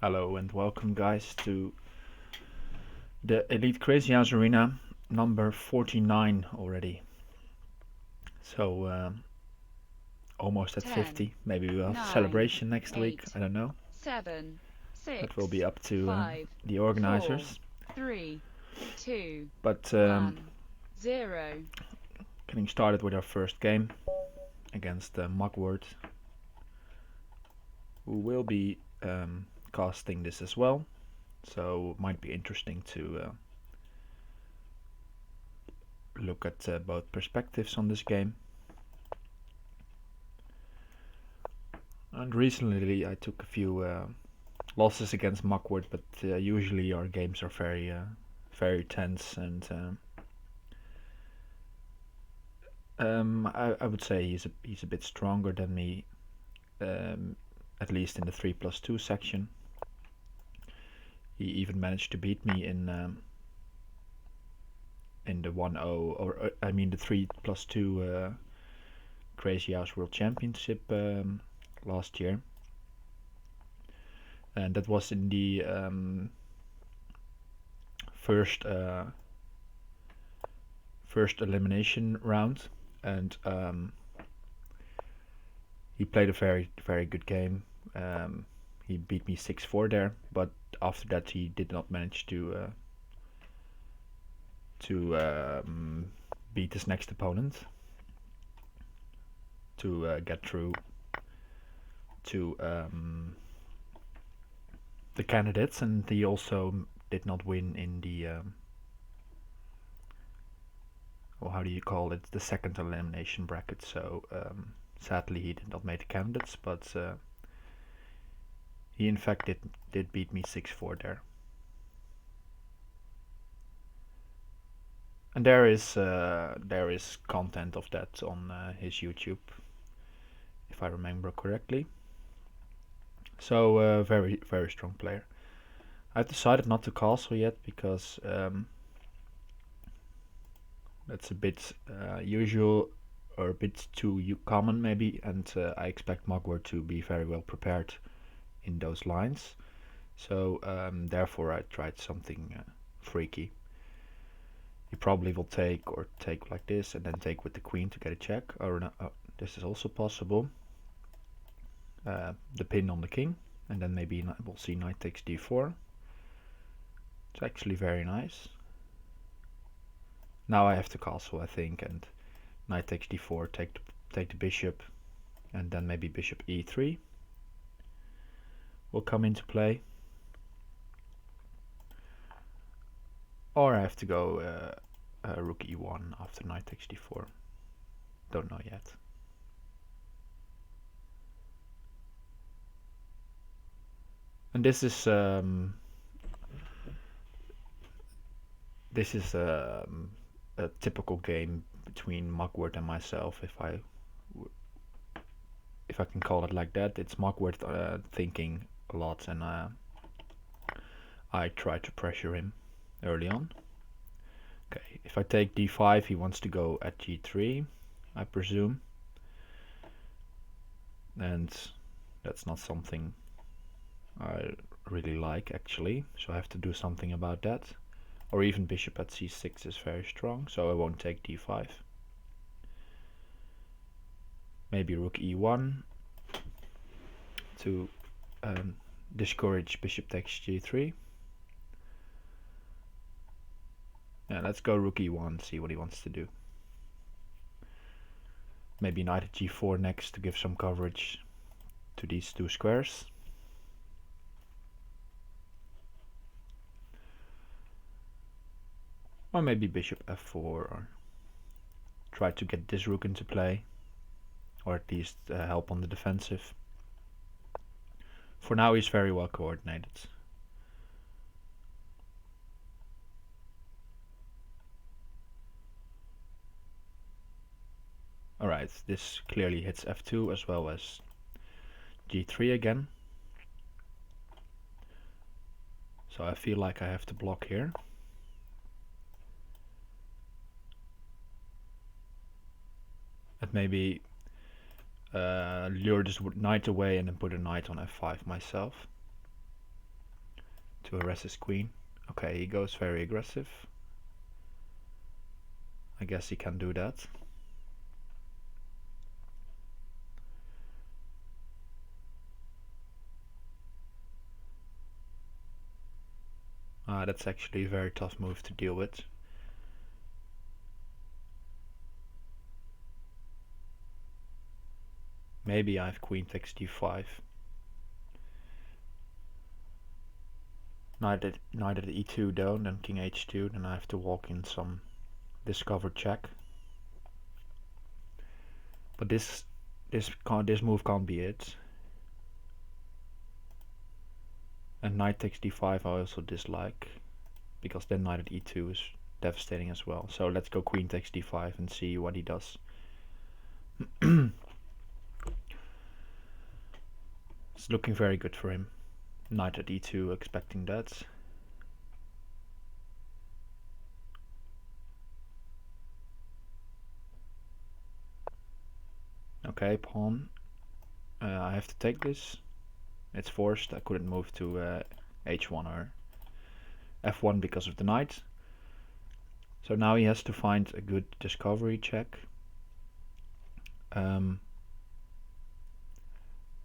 Hello and welcome guys to the Elite Crazyhouse Arena number 49 already. So almost at 10, 50. Maybe we'll have a 9, celebration next week. 8, I don't know. 7, That will 6, be up to 5, the 4, organizers. 3, 2, But 1, 0. getting started with our first game against Mugwort, who will be casting this as well. So it might be interesting to look at both perspectives on this game. And recently I took a few losses against Mugwort, but usually our games are very tense, and I would say he's a bit stronger than me, um, at least in the 3+2 section. He even managed to beat me in the 1-0, or I mean the 3+2 Crazyhouse World Championship last year, and that was in the first first elimination round, and he played a very good game. He beat me 6-4 there, but after that he did not manage to beat his next opponent to get through to the candidates, and he also did not win in the or how do you call it, the second elimination bracket. So sadly he did not make the candidates, but he in fact did beat me 6-4 there. And there is content of that on his YouTube, if I remember correctly. So very strong player. I've decided not to castle yet because that's a bit usual, or a bit too common maybe, and I expect Mugwort to be very well prepared in those lines. So therefore I tried something freaky. He probably will take like this and then take with the queen to get a check, or no, this is also possible. The pin on the king, and then maybe we'll see knight takes d4. It's actually very nice. Now I have to castle, I think, and knight takes d4, take the bishop, and then maybe bishop e3 will come into play. Or I have to go rook e1 after knight takes d4. Don't know yet. And this is a typical game between Mugwort and myself, if I can call it like that. It's Mugwort thinking a lot, and I try to pressure him early on. Okay, if I take d5, he wants to go at g3, I presume, and that's not something I really like actually, so I have to do something about that. Or even bishop at c6 is very strong, so I won't take d5. Maybe rook e1 to discourage bishop takes g3. Yeah, let's go rook e1, see what he wants to do. Maybe knight at g4 next to give some coverage to these two squares. Or maybe bishop f4, or try to get this rook into play, or at least help on the defensive. For now he's very well coordinated. Alright, this clearly hits f2 as well as g3 again. So I feel like I have to block here. And maybe lure this knight away and then put a knight on f5 myself. to harass his queen. Okay, he goes very aggressive. I guess he can do that. That's actually a very tough move to deal with. Maybe I have queen takes d5. Knight at e2 though, then king h2, then I have to walk in some discovered check. But this move can't be it. And knight takes d5 I also dislike, because then knight at e2 is devastating as well. So let's go queen takes d5 and see what he does. It's looking very good for him. Knight at e2, expecting that. Okay, pawn. I have to take this. It's forced. I couldn't move to h1 or f1 because of the knight. So now he has to find a good discovery check.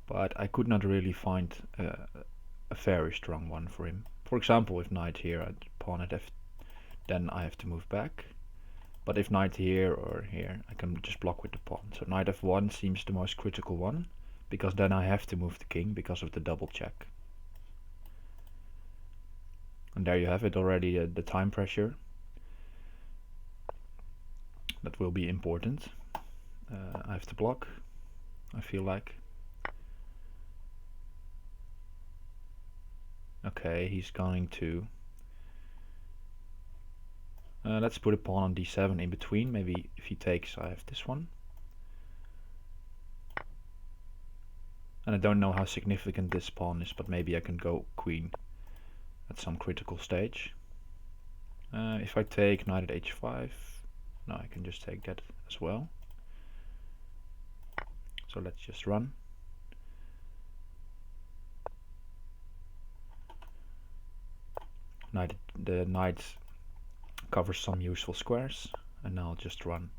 But I could not really find a very strong one for him. For example, if knight here at pawn at f, then I have to move back. But if knight here or here, I can just block with the pawn. So knight f1 seems the most critical one, because then I have to move the king because of the double check. And there you have it already, the time pressure. That will be important. I have to block, I feel like. Okay, he's going to... let's put a pawn on d7 in between. Maybe if he takes, I have this one. And I don't know how significant this pawn is, but maybe I can go queen at some critical stage. If I take knight at h5, no, I can just take that as well. So let's just run. The knight covers some useful squares, and now I'll just run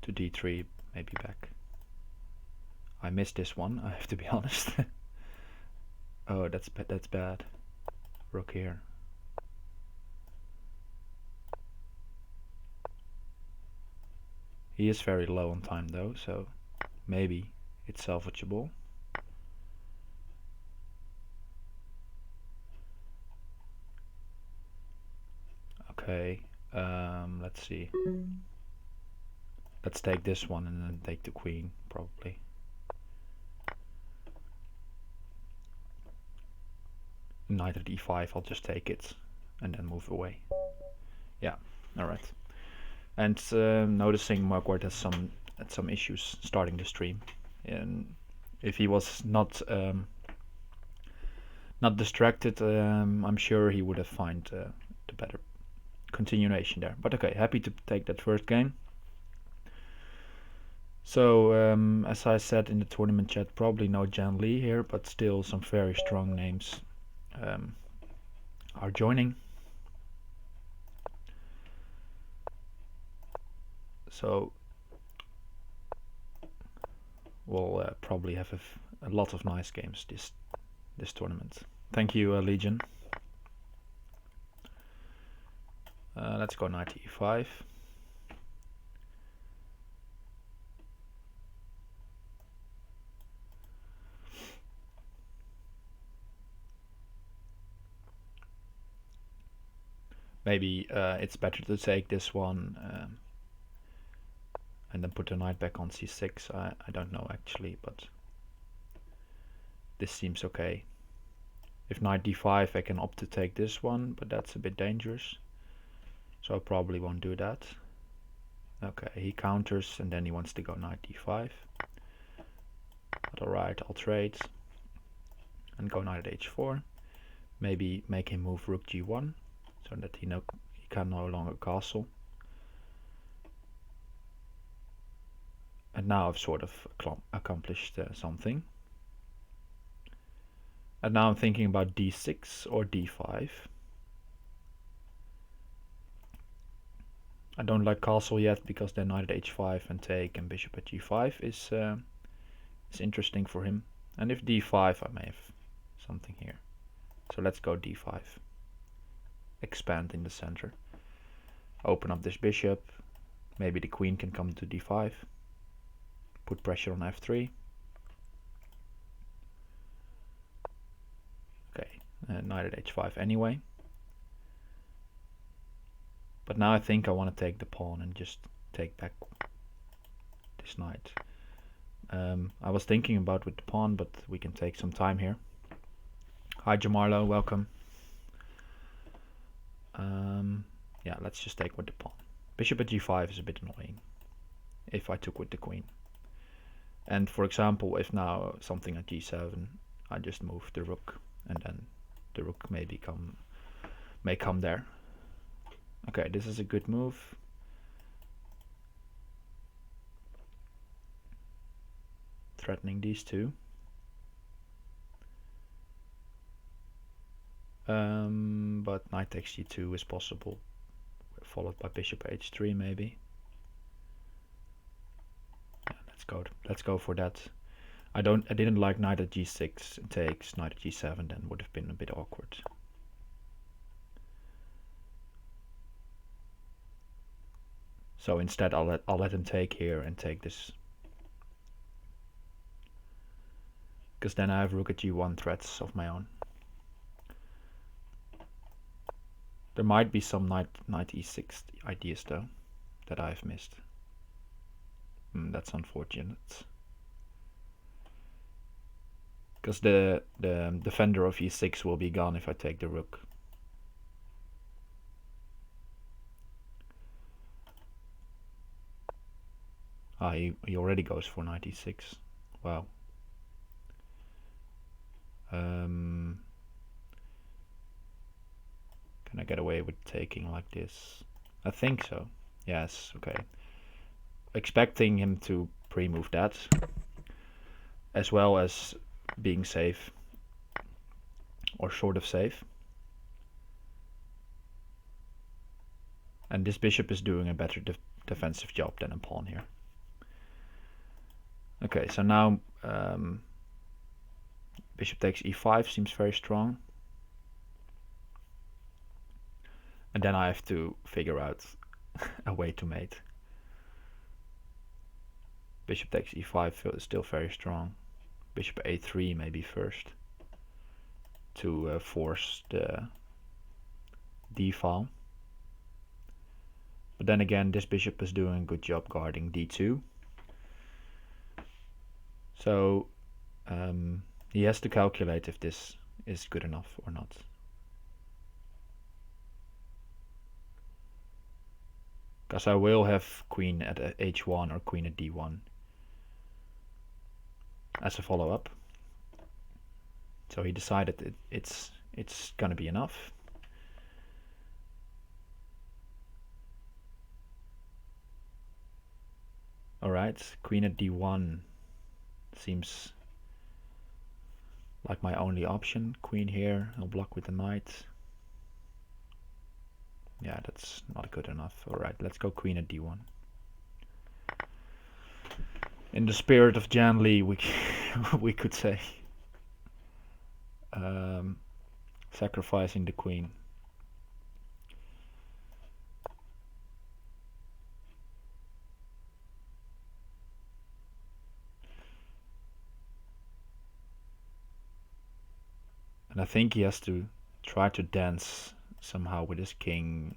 to d3, maybe back. I missed this one, I have to be honest. Oh, that's bad. Rook here. He is very low on time though, so maybe it's salvageable. Okay, let's see. Let's take this one and then take the queen, probably. Knight at e5, I'll just take it and then move away. Yeah, alright. And noticing Marquardt has some issues starting the stream. And if he was not distracted, I'm sure he would have found the better continuation there. But okay, happy to take that first game. So as I said in the tournament chat, probably no Jan Lee here, but still some very strong names are joining. So we'll probably have a lot of nice games this tournament. Thank you, Legion. Let's go knight e5. Maybe it's better to take this one and then put the knight back on c6. I don't know actually, but this seems okay. If knight d5, I can opt to take this one, but that's a bit dangerous. So I probably won't do that. Okay, he counters and then he wants to go knight d5. But alright, I'll trade and go knight at h4. Maybe make him move rook g1 so that he can no longer castle. And now I've sort of accomplished something. And now I'm thinking about d6 or d5. I don't like castle yet because then knight at h5 and take, and bishop at g5 is interesting for him. And if d5, I may have something here. So let's go d5. Expand in the center. Open up this bishop. Maybe the queen can come to d5. Put pressure on f3. Okay, knight at h5 anyway. But now I think I want to take the pawn and just take back this knight. I was thinking about with the pawn, but we can take some time here. Hi Jamarlo, welcome. Yeah, let's just take with the pawn. Bishop at g5 is a bit annoying if I took with the queen. And for example, if now something at g7, I just move the rook, and then the rook may come there. Okay, this is a good move. Threatening these two. But knight takes g2 is possible, followed by bishop h3 maybe. Yeah, let's go for that. I didn't like knight at g6 takes, knight at g7 then would have been a bit awkward. So instead I'll let him take here and take this. Because then I have rook at g1 threats of my own. There might be some knight e6 ideas though that I've missed. That's unfortunate. Because the defender of e6 will be gone if I take the rook. Ah, he already goes for knight e6. Wow. Can I get away with taking like this? I think so. Yes, okay. Expecting him to pre-move that, as well as being safe, or sort of safe. And this bishop is doing a better defensive job than a pawn here. Okay, so now bishop takes e5 seems very strong. And then I have to figure out a way to mate. Bishop takes e5 is still very strong. Bishop a3 maybe first to force the d file. But then again, this bishop is doing a good job guarding d2. So he has to calculate if this is good enough or not. Because I will have queen at h1 or queen at d1 as a follow-up. So he decided it's gonna be enough. Alright, queen at d1 seems like my only option. Queen here, I'll block with the knight. Yeah, that's not good enough. Alright, let's go queen at d1. In the spirit of Jan Lee, we could say. Sacrificing the queen. And I think he has to try to dance somehow with his king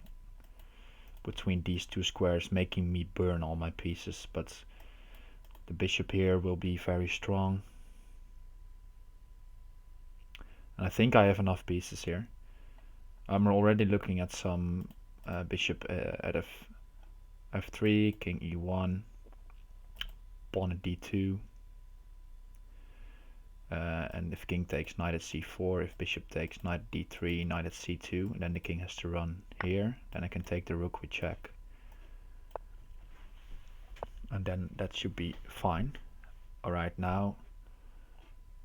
between these two squares, making me burn all my pieces, but the bishop here will be very strong. And I think I have enough pieces here. I'm already looking at some bishop at f3, king e1, pawn at d2. And if king takes knight at c4, if bishop takes knight at d3, knight at c2, then the king has to run here. Then I can take the rook with check. And then that should be fine. Alright, now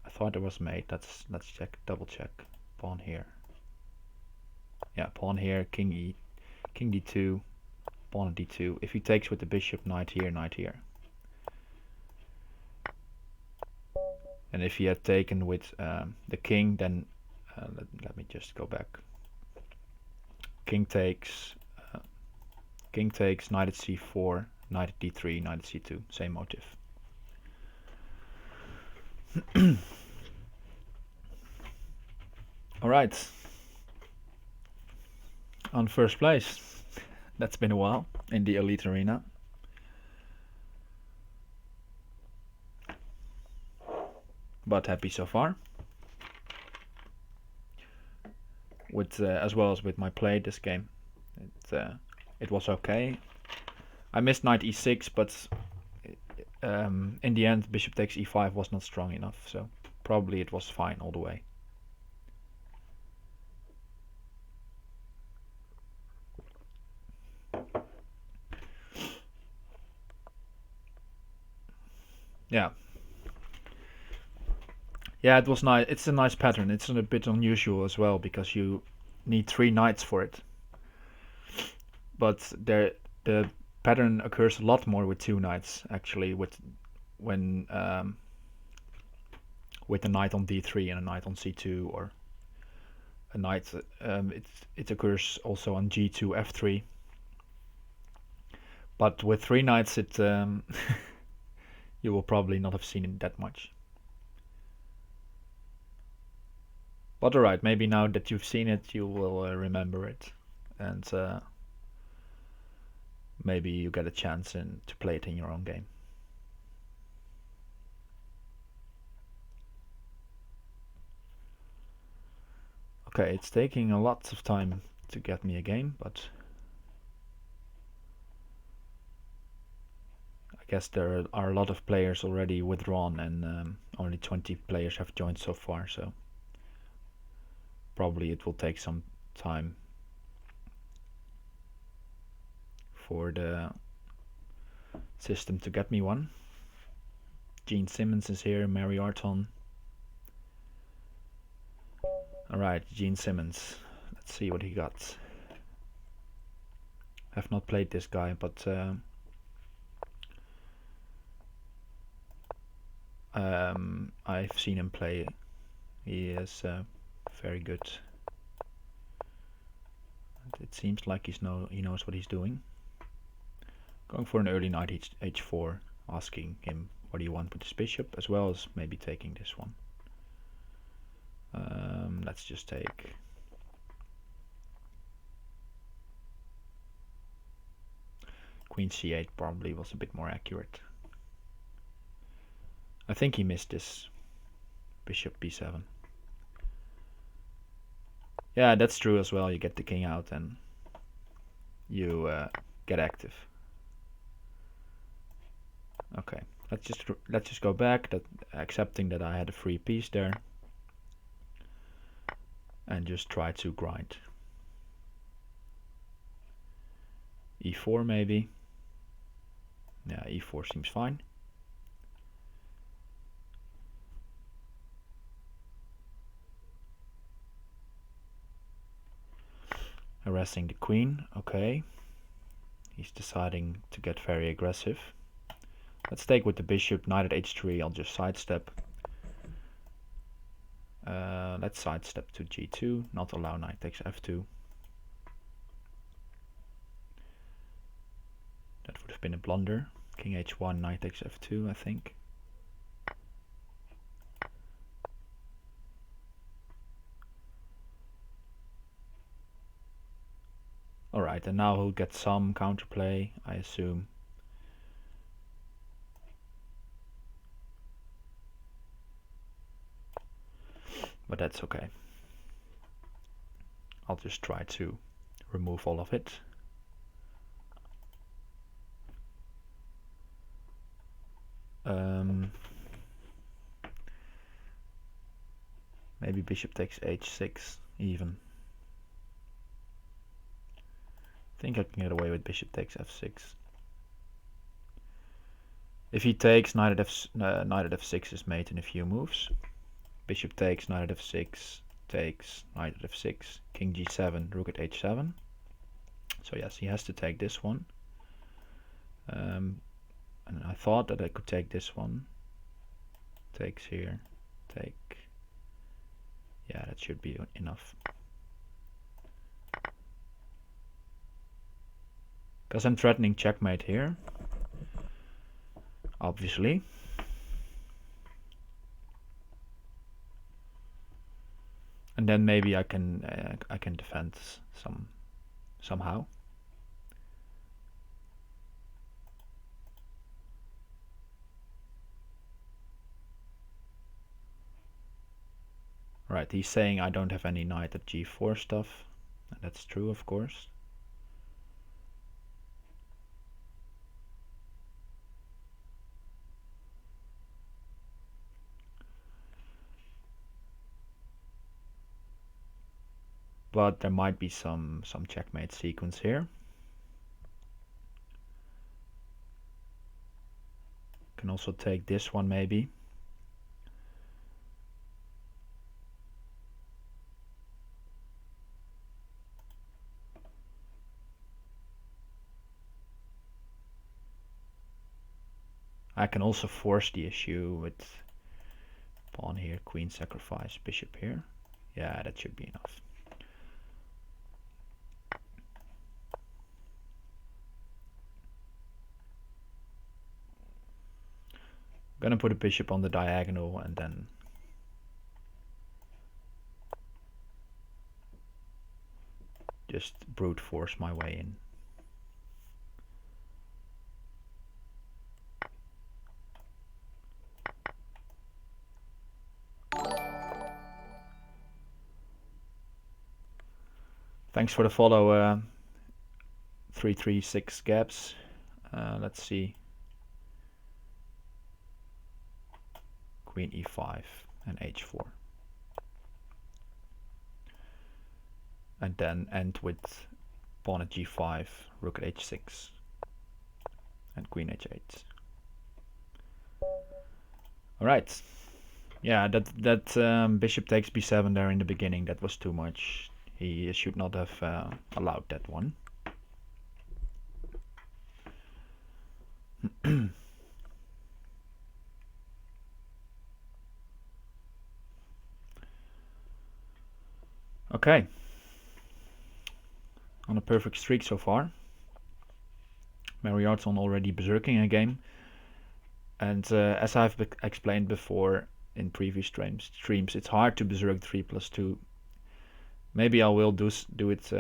I thought it was mate. Let's check, double check. Pawn here. Yeah, pawn here, king d2, pawn d2. If he takes with the bishop, knight here, knight here. And if he had taken with the king, then let me just go back. King takes, knight at c4, knight at d3, knight at c2. Same motive. All right. On first place. That's been a while in the elite arena. But happy so far. With as well as with my play this game. It was okay. I missed knight e6, but in the end bishop takes e5 was not strong enough, so probably it was fine all the way. Yeah. Yeah, it was nice. It's a nice pattern. It's a bit unusual as well because you need 3 knights for it. But the pattern occurs a lot more with 2 knights actually. When with a knight on d3 and a knight on c2, or a knight. It occurs also on g2, f3. But with 3 knights, it you will probably not have seen it that much. But alright, maybe now that you've seen it, you will remember it, and maybe you get a chance to play it in your own game. Okay, it's taking a lot of time to get me a game, but I guess there are a lot of players already withdrawn, and only 20 players have joined so far, so probably it will take some time for the system to get me one. Gene Simmons is here, Mary Arton. Alright, Gene Simmons. Let's see what he got. Have not played this guy, but I've seen him play. He is very good. It seems like he knows what he's doing. Going for an early knight h4, asking him what do you want with this bishop, as well as maybe taking this one. Let's just take. Queen c8 probably was a bit more accurate. I think he missed this. Bishop b7. Yeah, that's true as well. You get the king out and you get active. Okay, let's just go back, accepting that I had a free piece there, and just try to grind. e4 maybe. Yeah, e4 seems fine. Harassing the queen, okay. He's deciding to get very aggressive. Let's take with the bishop, knight at h3, I'll just sidestep. Let's sidestep to g2, not allow knight takes f2. That would have been a blunder. King h1, knight takes f2, I think. Alright, and now he'll get some counterplay, I assume. But that's okay. I'll just try to remove all of it. Maybe bishop takes h6 even. I think I can get away with bishop takes f6. If he takes, knight at f6 is made in a few moves. Bishop takes, knight at f6, takes, knight at f6, king g7, rook at h7. So yes, he has to take this one. And I thought that I could take this one. Takes here, take. Yeah, that should be enough. Because I'm threatening checkmate here, obviously. And then maybe I can defend somehow. Right, he's saying I don't have any knight at g4 stuff. And that's true, of course. But there might be some checkmate sequence here. Can also take this one maybe. I can also force the issue with pawn here, queen sacrifice, bishop here. Yeah, that should be enough. Gonna put a bishop on the diagonal and then just brute force my way in. Thanks for the follow, 336 gaps. Let's see. Queen e5 and h4. And then end with pawn at g5, rook at h6, and queen h8. Alright. Yeah, that bishop takes b7 there in the beginning, that was too much. He should not have allowed that one. Okay. On a perfect streak so far. Mariarton already berserking a game. And as I've explained before in previous streams, it's hard to berserk 3+2. Maybe I will do it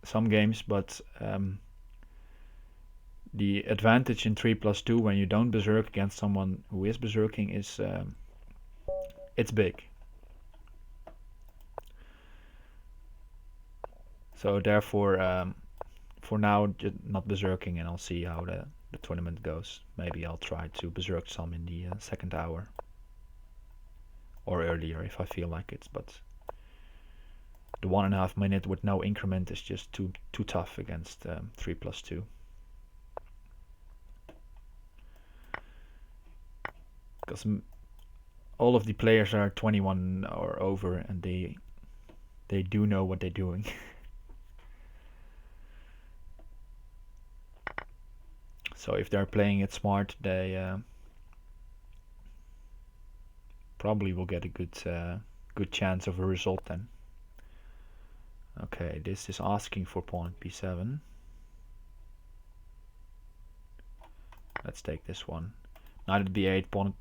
some games, but the advantage in 3+2 when you don't berserk against someone who is berserking is it's big. So therefore, for now, not berserking, and I'll see how the tournament goes. Maybe I'll try to berserk some in the second hour or earlier if I feel like it, but the 1.5 minute with no increment is just too tough against 3+2. Because all of the players are 21 or over, and they do know what they're doing. So if they're playing it smart, they probably will get a good chance of a result then. Okay, this is asking for pawn at b7. Let's take this one. Knight at b8, pawn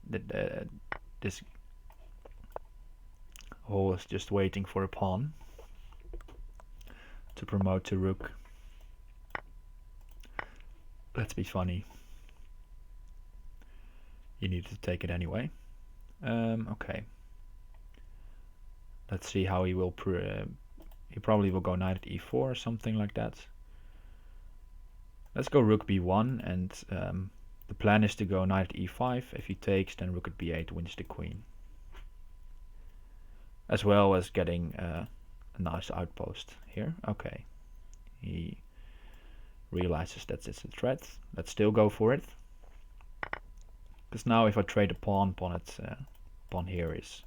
this hole is just waiting for a pawn to promote to rook. Let's be funny. You need to take it anyway. Okay. Let's see how he will. He probably will go knight at e4 or something like that. Let's go rook b1, and the plan is to go knight at e5. If he takes, then rook at b8 wins the queen. As well as getting a nice outpost here. Okay. He realizes that it's a threat. Let's still go for it. Because now if I trade a pawn at pawn here is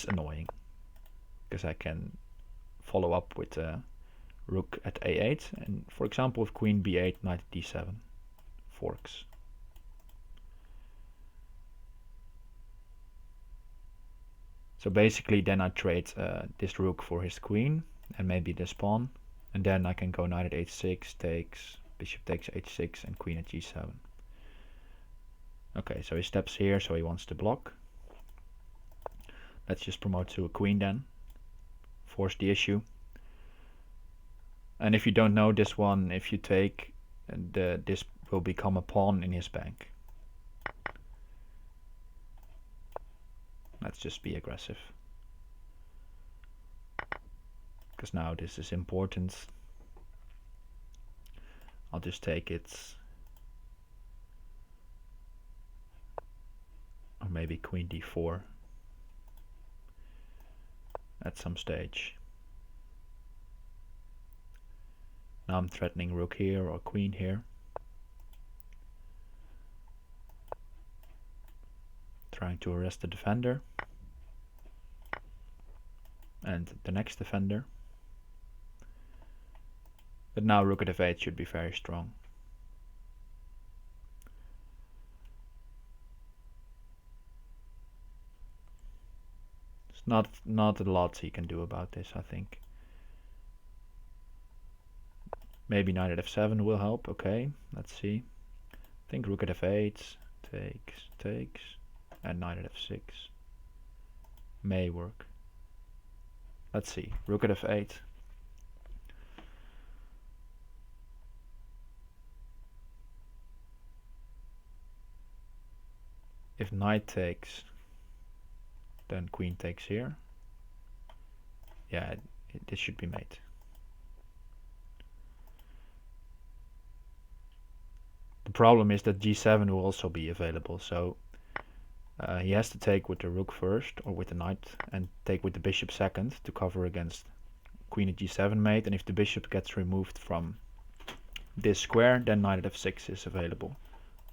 annoying, because I can follow up with rook at a8, and for example with queen b8, knight d7 forks. So basically then I trade this rook for his queen and maybe this pawn, and then I can go knight at h6 takes, bishop takes h6, and queen at g7. Okay, so he steps here, so he wants to block. Let's just promote to a queen then, force the issue. And if you don't know this one, if you take, this will become a pawn in his bank. Let's just be aggressive, because now this is important. I'll just take it, or maybe queen d4 at some stage. Now I'm threatening rook here or queen here, trying to arrest the defender and the next defender. But now rook at f8 should be very strong. It's not a lot he can do about this, I think. Maybe knight at f7 will help. Okay, let's see. I think rook at f8 takes, and knight at f6 may work. Let's see. Rook at f8. If knight takes, then queen takes here. Yeah, this should be mate. The problem is that g7 will also be available, so he has to take with the rook first, or with the knight, and take with the bishop second to cover against queen at g7 mate. And if the bishop gets removed from this square, then knight at f6 is available,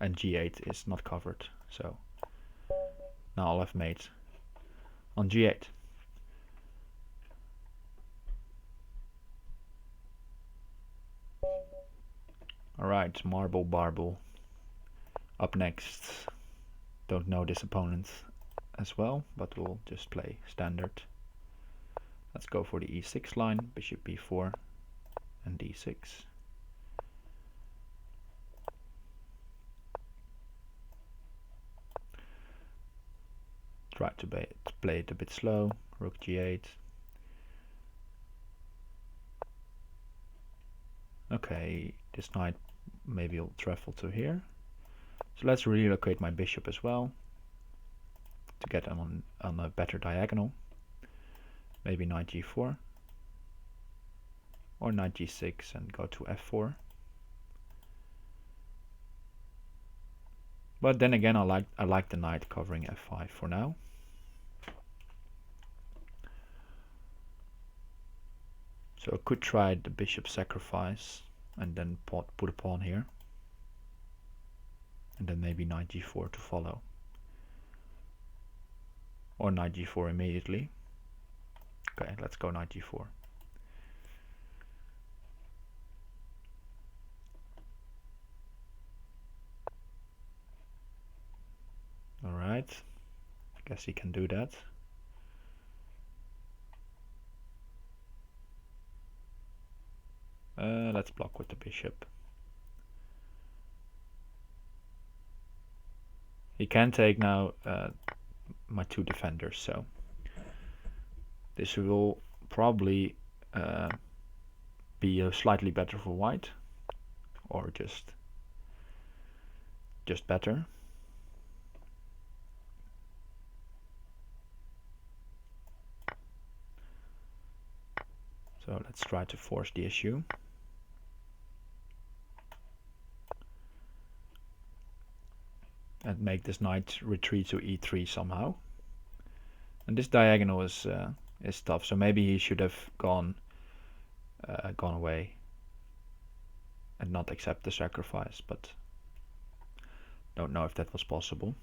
and g8 is not covered. So now I'll have mate on g8. Alright, marble barble. Up next. Don't know this opponent as well, but we'll just play standard. Let's go for the e6 line, bishop b4 and d6. Try to play it a bit slow, rook g8. Okay, this knight maybe will travel to here. So let's relocate my bishop as well to get on a better diagonal. Maybe knight g4 or knight g6 and go to f4. But then again, I like the knight covering f5 for now. So I could try the bishop sacrifice and then put a pawn here. And then maybe knight g4 to follow. Or knight g4 immediately. Okay, let's go knight g4. Alright, I guess he can do that. Let's block with the bishop. He can take now my two defenders, so this will probably be slightly better for white, or just better. So let's try to force the issue. And make this knight retreat to e3 somehow. And this diagonal is tough, so maybe he should have gone away and not accept the sacrifice, but don't know if that was possible.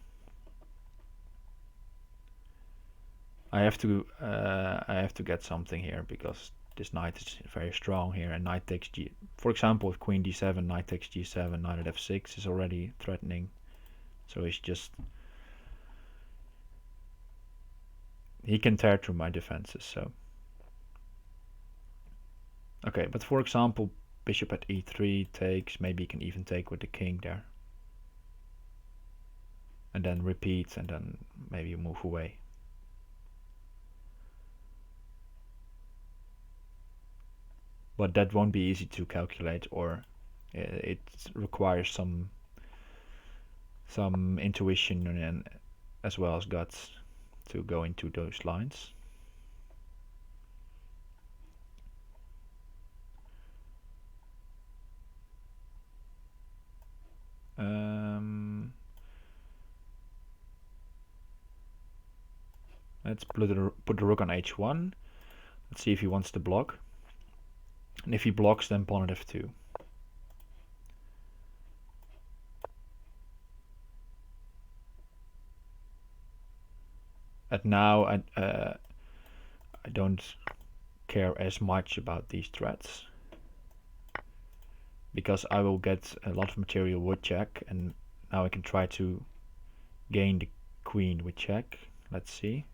I have to get something here because this knight is very strong here, and knight takes g. For example, with queen d7, knight takes g7, knight at f6 is already threatening. So he's just, he can tear through my defenses. So okay, but for example, bishop at e3 takes. Maybe he can even take with the king there, and then repeat, and then maybe move away. But that won't be easy to calculate, or it requires some intuition and as well as guts to go into those lines. Let's put the rook on h1. Let's see if he wants to block. And if he blocks, then pawn at f2. And now I don't care as much about these threats, because I will get a lot of material with check, and now I can try to gain the queen with check. Let's see.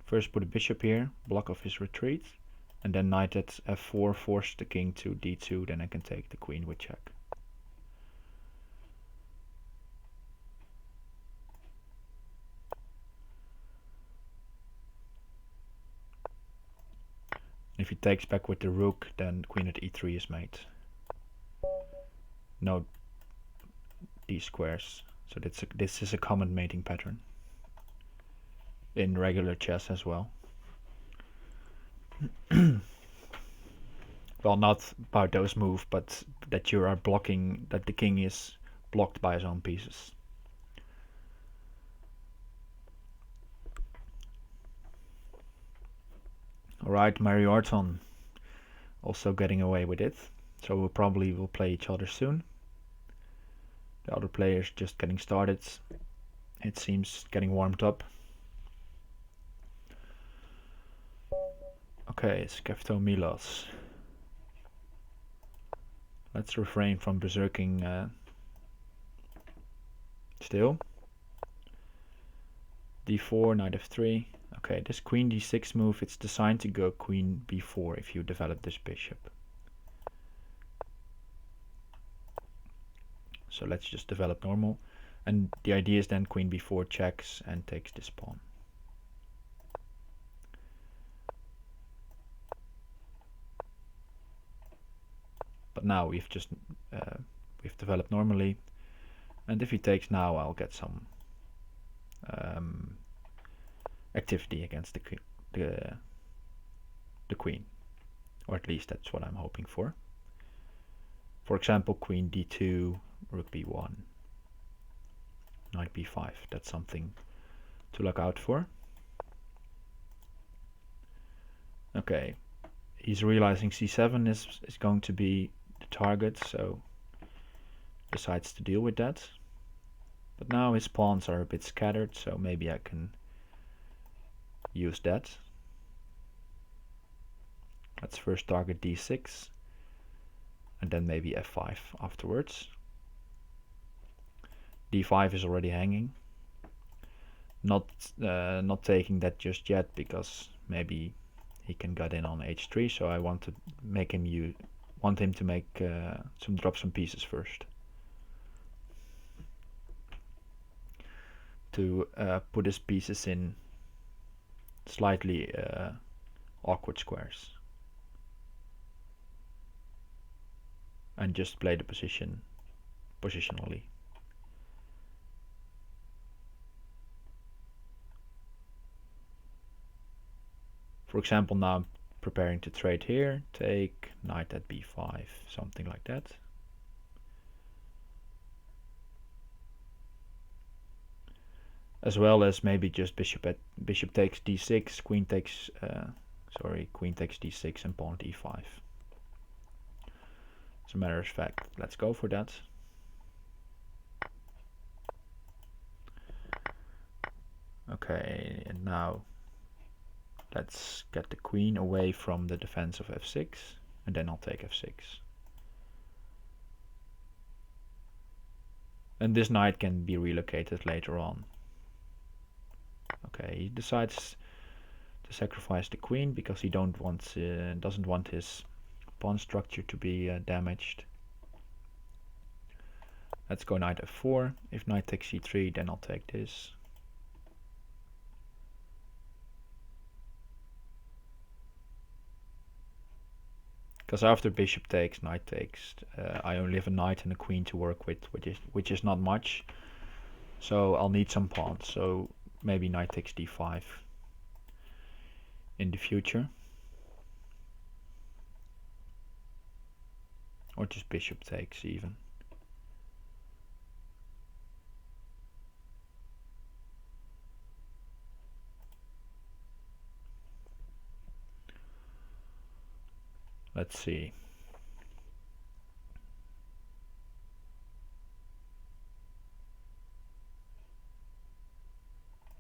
First put a bishop here, block off his retreat, and then knight at f4 force the king to d2, then I can take the queen with check. If he takes back with the rook, then queen at e3 is made. No d squares. So this is a common mating pattern in regular chess as well. Well, not about those moves, but that you are blocking, that the king is blocked by his own pieces. Alright, Mario Orton also getting away with it. So we probably will play each other soon. The other players just getting started. It seems getting warmed up. Okay, Skefto Milos. Let's refrain from berserking still. d4, knight f3. Okay, this queen d6 move, it's designed to go queen b4 if you develop this bishop. So let's just develop normal. And the idea is then queen b4 checks and takes this pawn. But now we've developed normally, and if he takes now, I'll get some activity against the queen, or at least that's what I'm hoping for. For example, queen d2, rook b1, knight b5. That's something to look out for. Okay, he's realizing c7 is going to be the target, so decides to deal with that. But now his pawns are a bit scattered, so maybe I can use that. Let's first target d6 and then maybe f5 afterwards. d5 is already hanging. Not taking that just yet, because maybe he can get in on h3, so I want to make him to make drop some pieces first, to put his pieces in slightly awkward squares and just play the position positionally. For example, now I'm preparing to trade here, take knight at b5, something like that. As well as maybe just bishop takes d6, queen takes d6 and pawn d5. As a matter of fact, let's go for that. Okay, and now Let's get the queen away from the defense of f6, and then I'll take f6. And this knight can be relocated later on. Okay, he decides to sacrifice the queen because he doesn't want his pawn structure to be damaged. Let's go knight f4. If knight takes c3, then I'll take this. Because after bishop takes, knight takes, I only have a knight and a queen to work with, which is not much. So I'll need some pawns. So maybe knight takes d5 in the future. Or just bishop takes even. Let's see.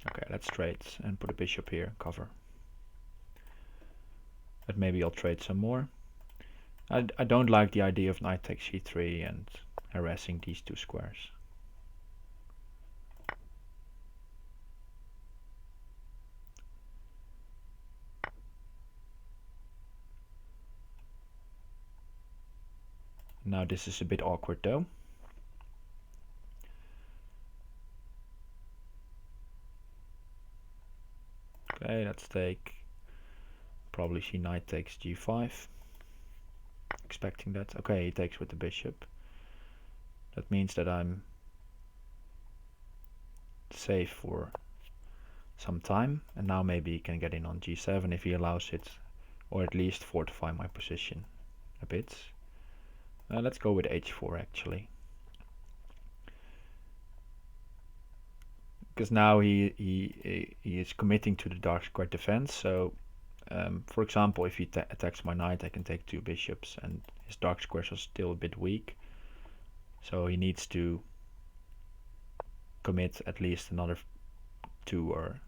Okay, let's trade and put a bishop here, cover. But maybe I'll trade some more. I don't like the idea of knight takes c3 and harassing these two squares. Now this is a bit awkward though. Okay, let's take, probably see knight takes g5. Expecting that. Okay, he takes with the bishop. That means that I'm safe for some time, and now maybe he can get in on g7 if he allows it, or at least fortify my position a bit. Let's go with h4 actually, because now he is committing to the dark square defense. So for example, if he attacks my knight, I can take two bishops, and his dark squares are still a bit weak. So he needs to commit at least another 2 or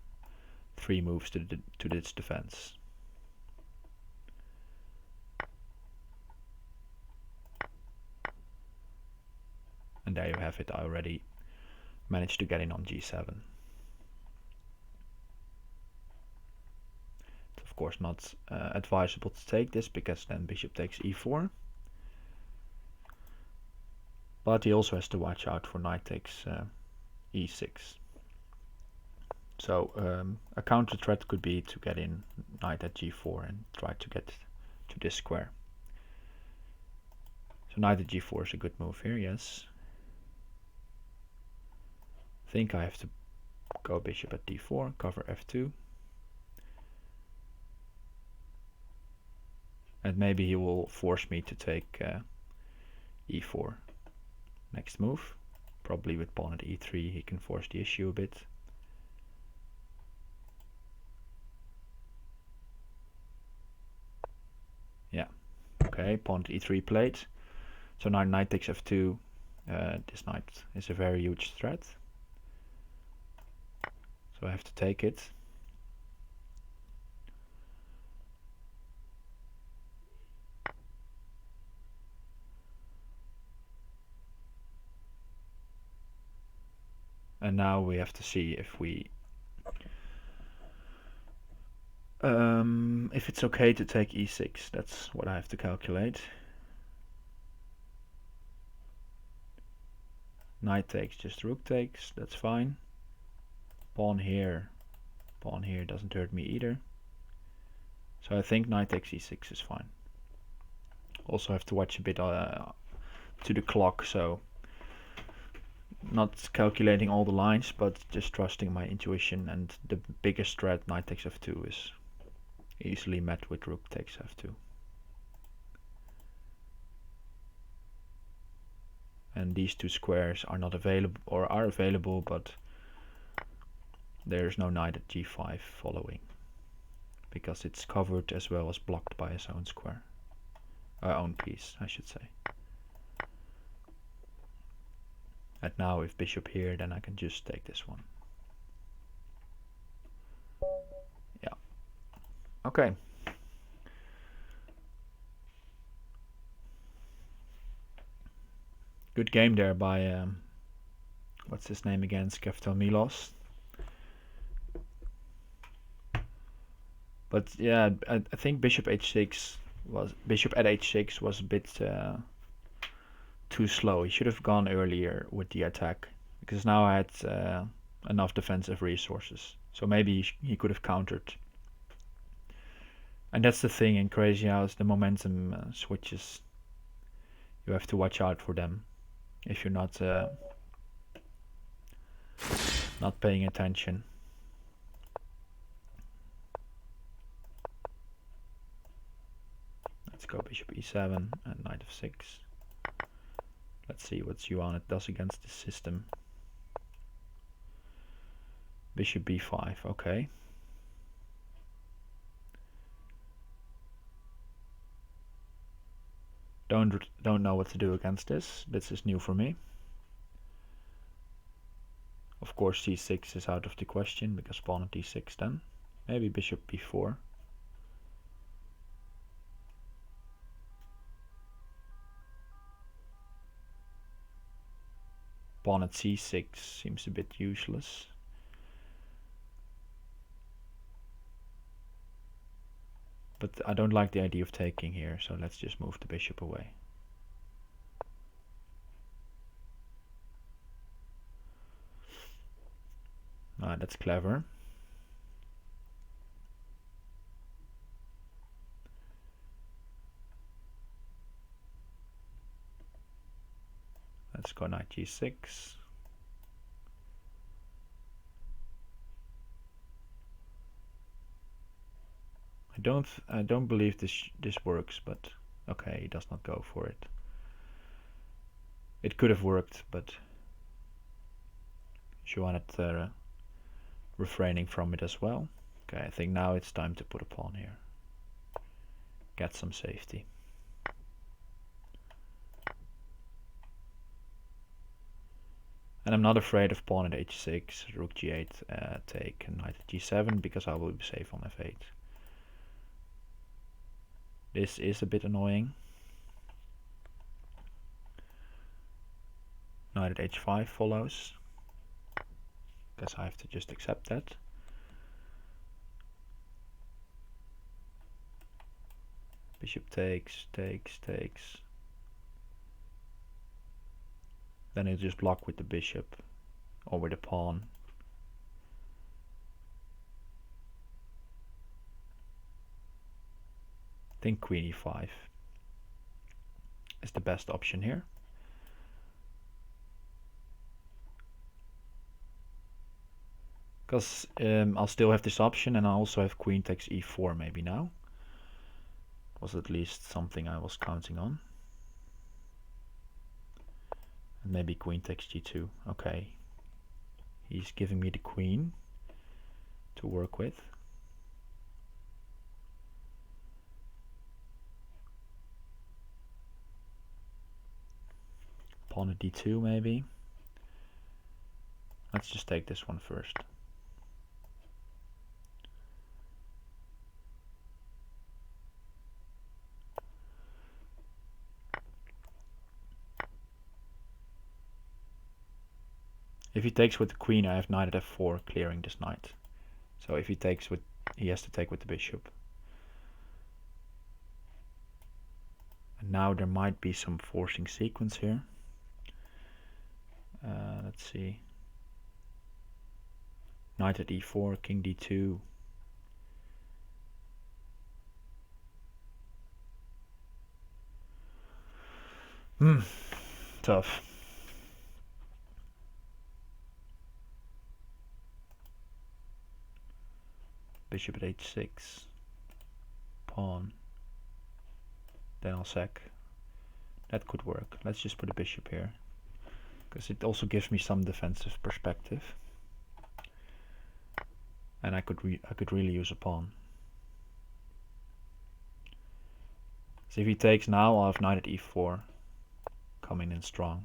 3 moves to this defense. And there you have it. I already managed to get in on g7. It's of course not advisable to take this, because then bishop takes e4. But he also has to watch out for knight takes e6. So a counter threat could be to get in knight at g4 and try to get to this square. So knight at g4 is a good move here, yes. I think I have to go bishop at d4, cover f2. And maybe he will force me to take e4 next move. Probably with pawn at e3 he can force the issue a bit. Yeah, okay, pawn at e3 played. So now knight takes f2. This knight is a very huge threat. So I have to take it. And now we have to see if it's okay to take e6. That's what I have to calculate. Knight takes, just rook takes, that's fine. Pawn here doesn't hurt me either. So I think knight takes e6 is fine. Also have to watch a bit to the clock, so not calculating all the lines, but just trusting my intuition. And the biggest threat, knight takes f2, is easily met with rook takes f2. And these two squares are not available, or are available, but there's no knight at g5 following, because it's covered as well as blocked by his own square, own piece, I should say. And now if bishop here, then I can just take this one. Yeah. Okay. Good game there by what's his name again? Skefto Milos. But yeah, I think bishop at h6 was a bit too slow. He should have gone earlier with the attack because now I had enough defensive resources. So maybe he could have countered. And that's the thing in Crazyhouse, the momentum switches. You have to watch out for them if you're not paying attention. Let's go bishop e7 and knight f6. Let's see what Juan does against this system. Bishop b5, okay. Don't know what to do against this. This is new for me. Of course c6 is out of the question because pawn at d6 then. Maybe bishop b4. Pawn at c6 seems a bit useless. But I don't like the idea of taking here, so let's just move the bishop away. Ah, that's clever. Let's go knight g6. I don't believe this works, but okay, he does not go for it. It could have worked, but Juan had refraining from it as well. Okay, I think now it's time to put a pawn here. Get some safety. And I'm not afraid of pawn at h6, rook g8, take, and knight at g7 because I will be safe on f8. This is a bit annoying. Knight at h5 follows. Guess I have to just accept that. Bishop takes, takes, takes. Then he'll just block with the bishop or with a pawn. I think queen e5 is the best option here. Because I'll still have this option, and I also have queen takes e4 maybe now. Was at least something I was counting on. And maybe queen takes g2. Okay. He's giving me the queen to work with. Pawn at d2 maybe. Let's just take this one first. If he takes with the queen, I have knight at f4 clearing this knight. So if he takes with, he has to take with the bishop. And now there might be some forcing sequence here. Let's see. Knight at e4, king d2. Tough. Bishop at h6. Pawn. Then I'll sack. That could work. Let's just put a bishop here, because it also gives me some defensive perspective. And I could really use a pawn. So if he takes now, I'll have knight at e4 coming in strong.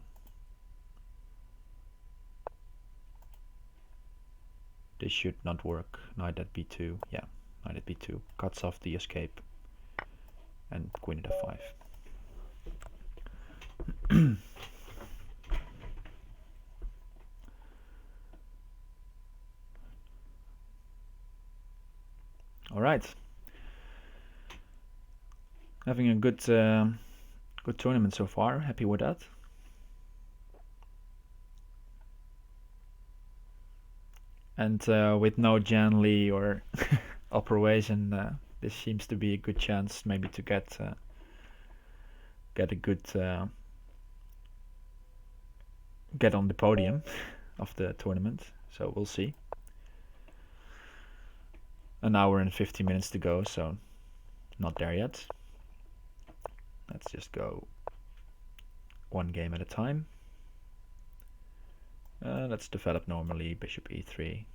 This should not work. Knight at b2. Yeah, Knight at b2 cuts off the escape, and queen at f5. All right, having a good good tournament so far. Happy with that. And with no Jan Lee or operation, this seems to be a good chance maybe to get a good get on the podium of the tournament. So we'll see. An hour and 50 minutes to go, so not there yet. Let's just go one game at a time. Let's develop normally. Bishop e3,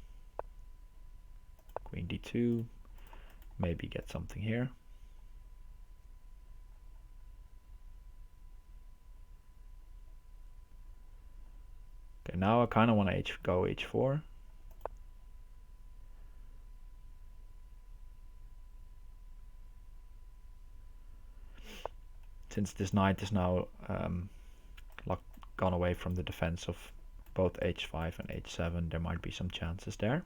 queen d2, maybe get something here. Okay, now I kind of want to go h4. Since this knight is now gone away from the defense of both h5 and h7, there might be some chances there.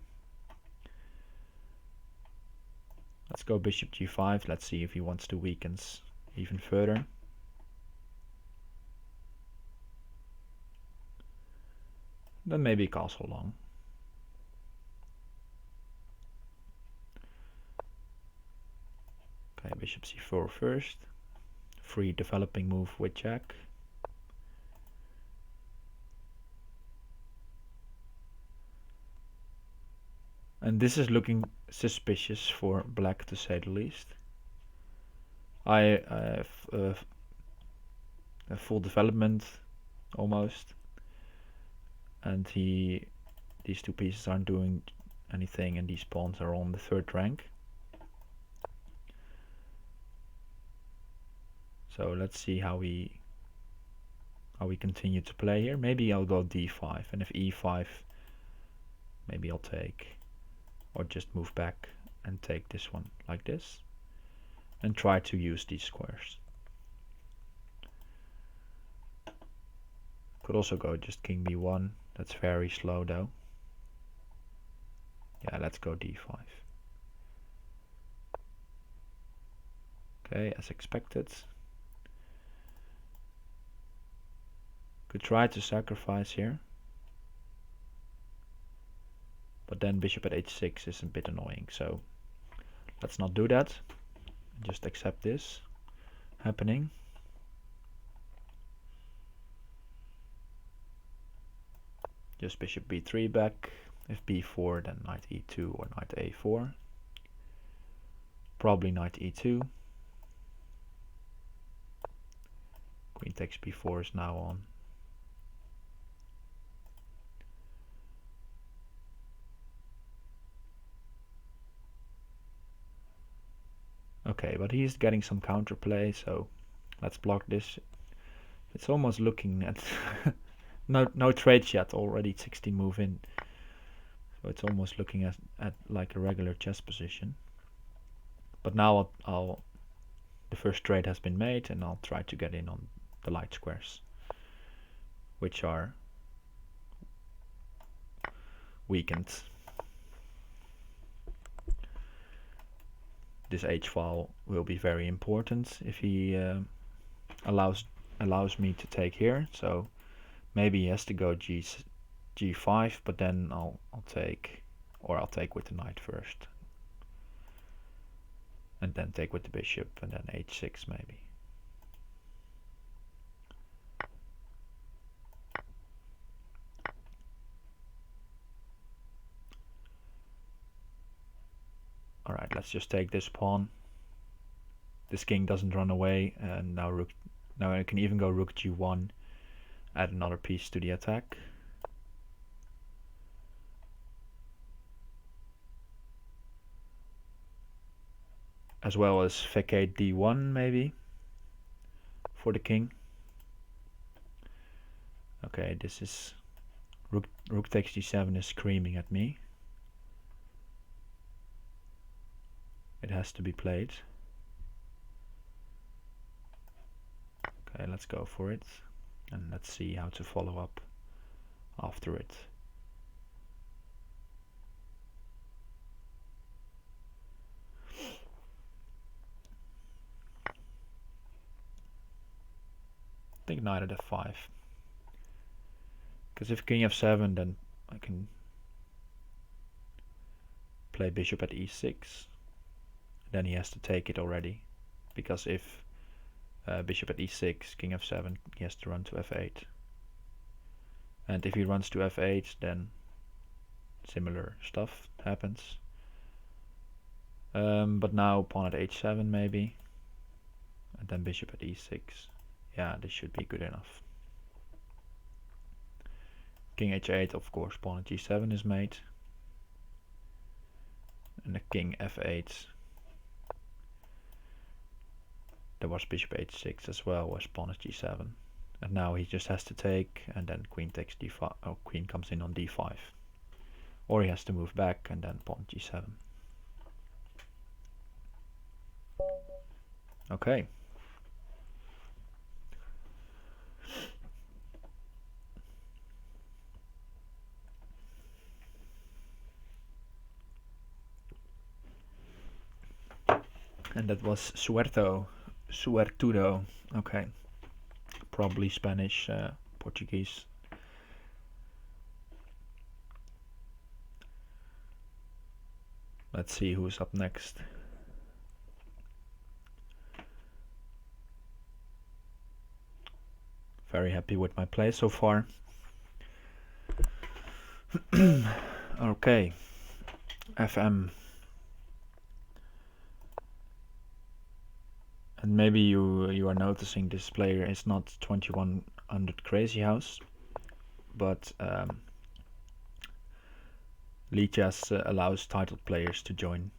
Let's go bishop g5. Let's see if he wants to weaken even further. Then maybe castle long. Okay, bishop c4 first. Free developing move with jack. And this is looking suspicious for black, to say the least. I have a full development almost, and these two pieces aren't doing anything, and these pawns are on the third rank. So let's see how we continue to play here. Maybe I'll go d5, and if e5, maybe I'll take, or just move back and take this one like this, and try to use these squares. Could also go just king b1. That's very slow though. Yeah, let's go d5. Okay, as expected. Could try to sacrifice here, but then bishop at h6 is a bit annoying, so let's not do that. Just accept this happening. Just bishop b3 back. If b4, then knight e2 or knight a4. Probably knight e2. Queen takes b4 is now on. Okay, but he's getting some counterplay, so let's block this. It's almost looking at no trades yet, already 16 move in. So it's almost looking at like a regular chess position. But now the first trade has been made, and I'll try to get in on the light squares, which are weakened. This h-file will be very important if he allows me to take here. So maybe he has to go g5, but then I'll take with the knight first, and then take with the bishop, and then h6 maybe. Alright, let's just take this pawn. This king doesn't run away, and now I can even go rook g1, add another piece to the attack. As well as vacate d1 maybe for the king. Okay, this is rook takes d7 is screaming at me. It has to be played. Okay, let's go for it. And let's see how to follow up after it. I think knight at f5. Because if king f7, then I can play bishop at e6. Then he has to take it already. Because if bishop at e6, king f7, he has to run to f8. And if he runs to f8, then similar stuff happens. But now pawn at h7 maybe. And then bishop at e6. Yeah, this should be good enough. King h8, of course, pawn at g7 is made. And the king f8. There was bishop h6 as well, was pawn at g7. And now he just has to take, and then queen takes d5. Oh, queen comes in on d5. Or he has to move back, and then pawn g7. Okay. And that was Suertudo. Okay. Probably Spanish, Portuguese. Let's see who's up next. Very happy with my play so far. Okay. FM. And maybe you are noticing this player is not 2100 Crazyhouse, but Lichess allows titled players to join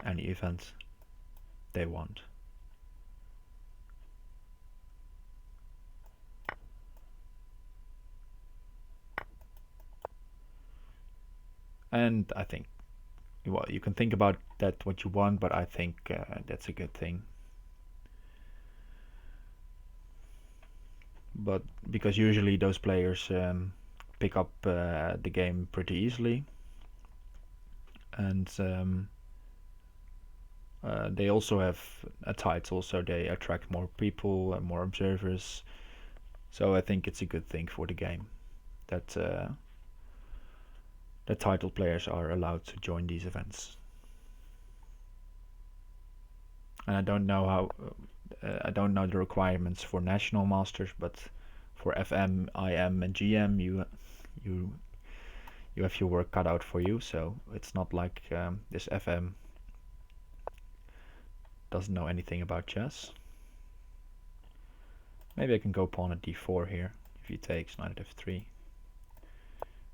any event they want. And I think, well, you can think about that what you want, but I think that's a good thing. But because usually those players pick up the game pretty easily, and they also have a title, so they attract more people and more observers. So I think it's a good thing for the game that the title players are allowed to join these events. And I don't know how. I don't know the requirements for national masters, but for FM, IM, and GM, you have your work cut out for you. So it's not like this FM doesn't know anything about chess. Maybe I can go pawn at d4 here if he takes knight at f3.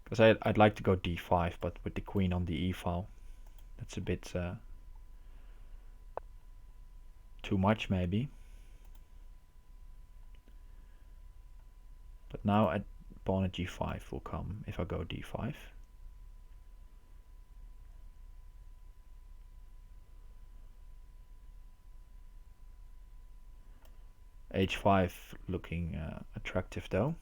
Because I'd like to go d5, but with the queen on the e file, that's a bit too much maybe. But now pawn at g5 will come if I go d5. h5 looking attractive though.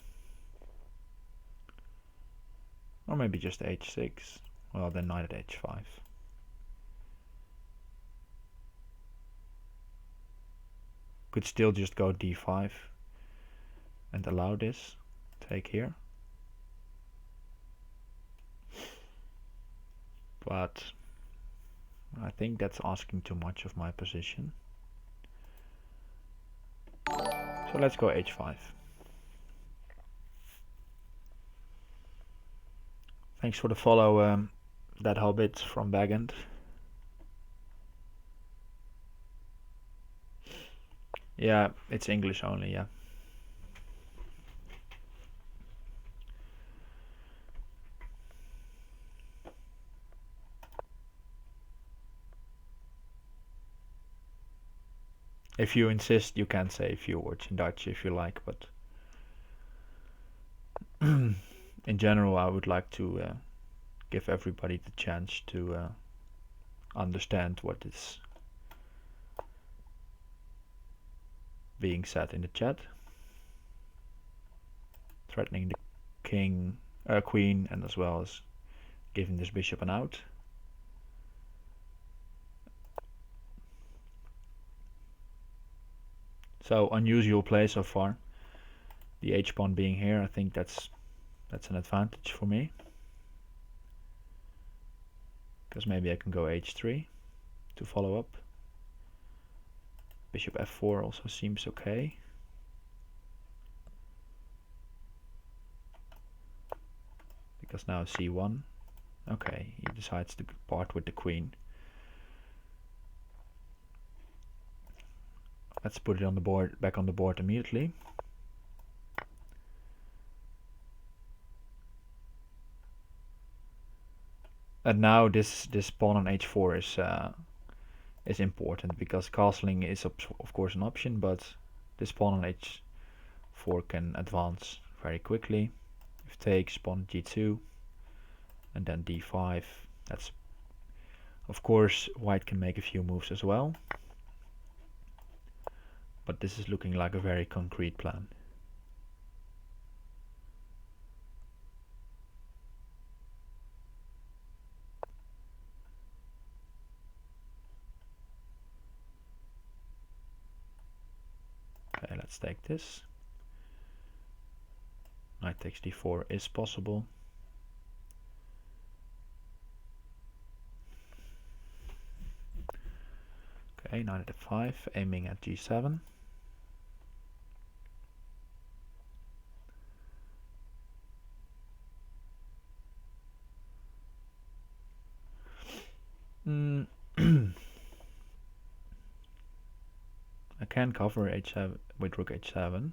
Or maybe just h6. Well, then knight at h5. Could still just go d5 and allow this. Take here. But I think that's asking too much of my position. So let's go h5. Thanks for the follow, that Hobbit from Bagend. Yeah, it's English only, yeah. If you insist, you can say a few words in Dutch if you like, but in general, I would like to give everybody the chance to understand what is being said in the chat, threatening the queen, and as well as giving this bishop an out. So unusual play so far. The h pawn being here, I think that's an advantage for me, because maybe I can go h3 to follow up. Bishop f4 also seems okay. Because now c1. Okay, he decides to part with the queen. Let's put it on the board, back on the board immediately. And now this pawn on h4 is important, because castling is of course an option, but this pawn on h4 can advance very quickly. If takes, pawn g2, and then d5. That's, of course, white can make a few moves as well, but this is looking like a very concrete plan. Okay, let's take this. Knight takes d4 is possible. Okay, knight at f5, aiming at g7. I can cover h7 with rook h7.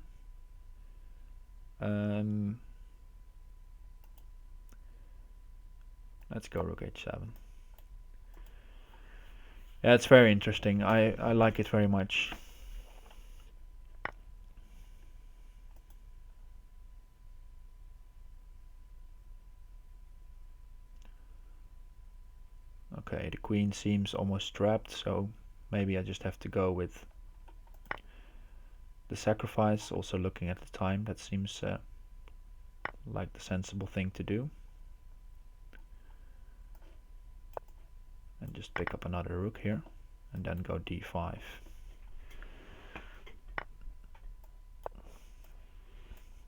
Let's go rook h7. Yeah, it's very interesting. I like it very much. Okay, the queen seems almost trapped, so maybe I just have to go with the sacrifice. Also looking at the time, that seems like the sensible thing to do. And just pick up another rook here, and then go d5.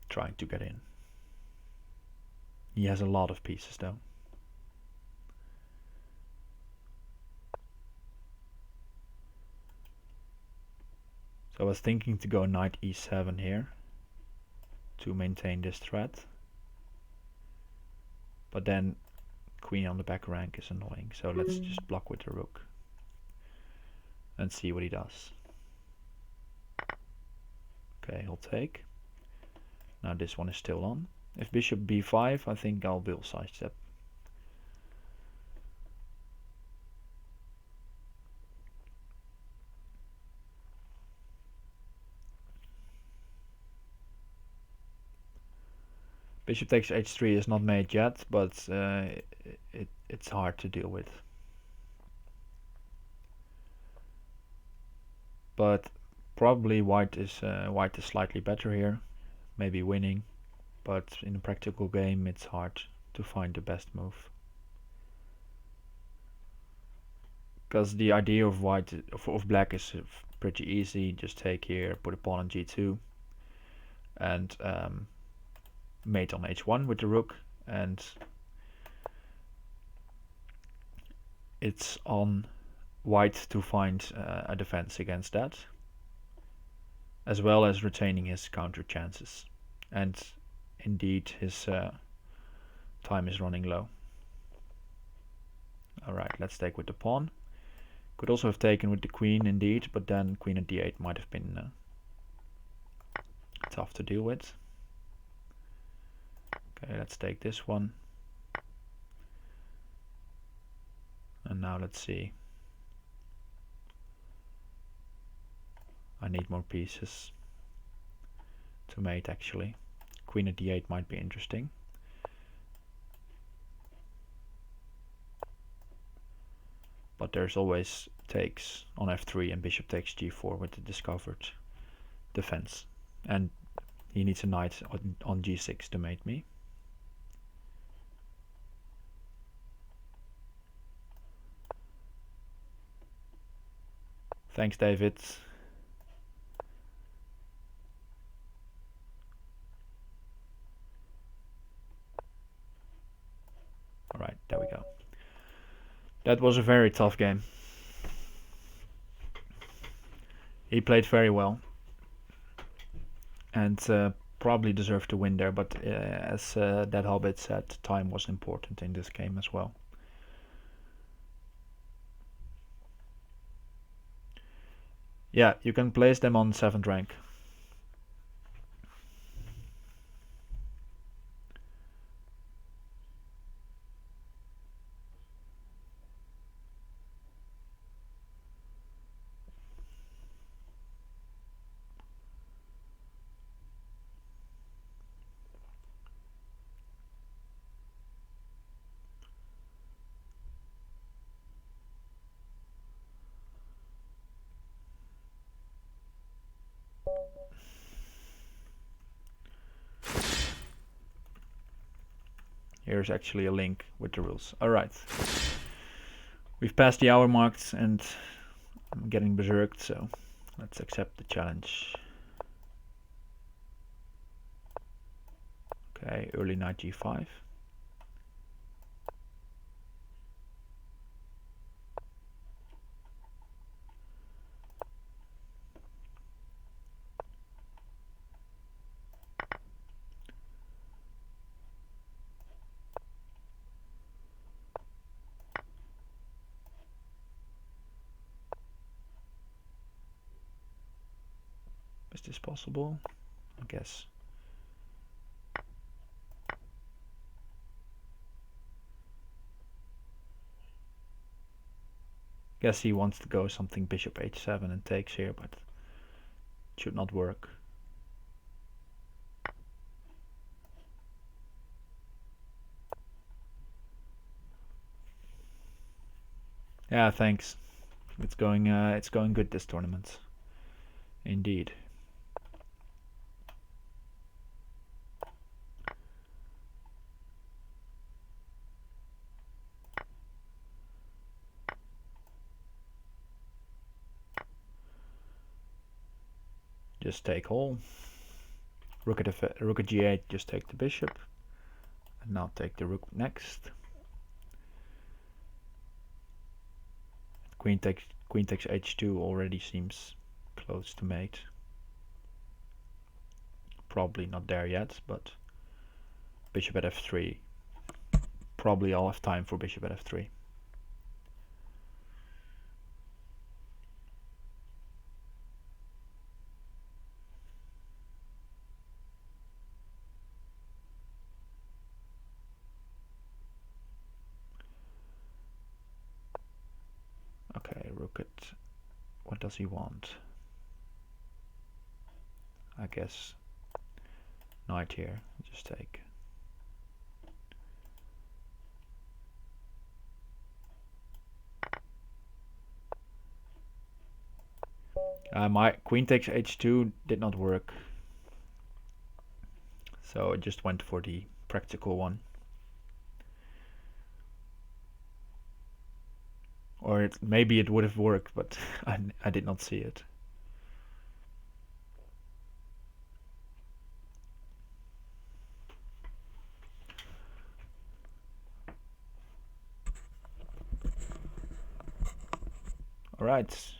Trying to get in. He has a lot of pieces though. So I was thinking to go knight e7 here to maintain this threat, but then queen on the back rank is annoying, so let's just block with the rook and see what he does. Okay, he'll take. Now this one is still on. If bishop b5, I think I'll build sidestep. Bishop takes h3 is not made yet, but it's hard to deal with. But probably white is slightly better here, maybe winning, but in a practical game it's hard to find the best move. Because the idea of black is pretty easy. Just take here, put a pawn on g2, and mate on h1 with the rook, and it's on white to find a defense against that, as well as retaining his counter chances. And indeed his time is running low. Alright, let's take with the pawn. Could also have taken with the queen indeed, but then queen at d8 might have been tough to deal with. Okay, let's take this one. And now let's see. I need more pieces to mate actually. Queen at d8 might be interesting. But there's always takes on f3 and bishop takes g4 with the discovered defense. And he needs a knight on g6 to mate me. Thanks, David. Alright, there we go. That was a very tough game. He played very well. And probably deserved to win there, but as that Hobbit said, time was important in this game as well. Yeah, you can place them on 7th rank. Here's actually a link with the rules. Alright. We've passed the hour marks and I'm getting berserked, so let's accept the challenge. Okay, early knight g5. Is this possible? I guess. Guess he wants to go something bishop h7 and takes here, but it should not work. Yeah, thanks. It's going good this tournament. Indeed. Just take all. Rook at g8, just take the bishop. And now take the rook next. Queen takes h2 already seems close to mate. Probably not there yet, but bishop at f3. Probably I'll have time for bishop at f3. Okay, rook at... What does he want? I guess knight here. Just take. My queen takes h2 did not work, so I just went for the practical one. Or maybe it would have worked, but I did not see it. Alright.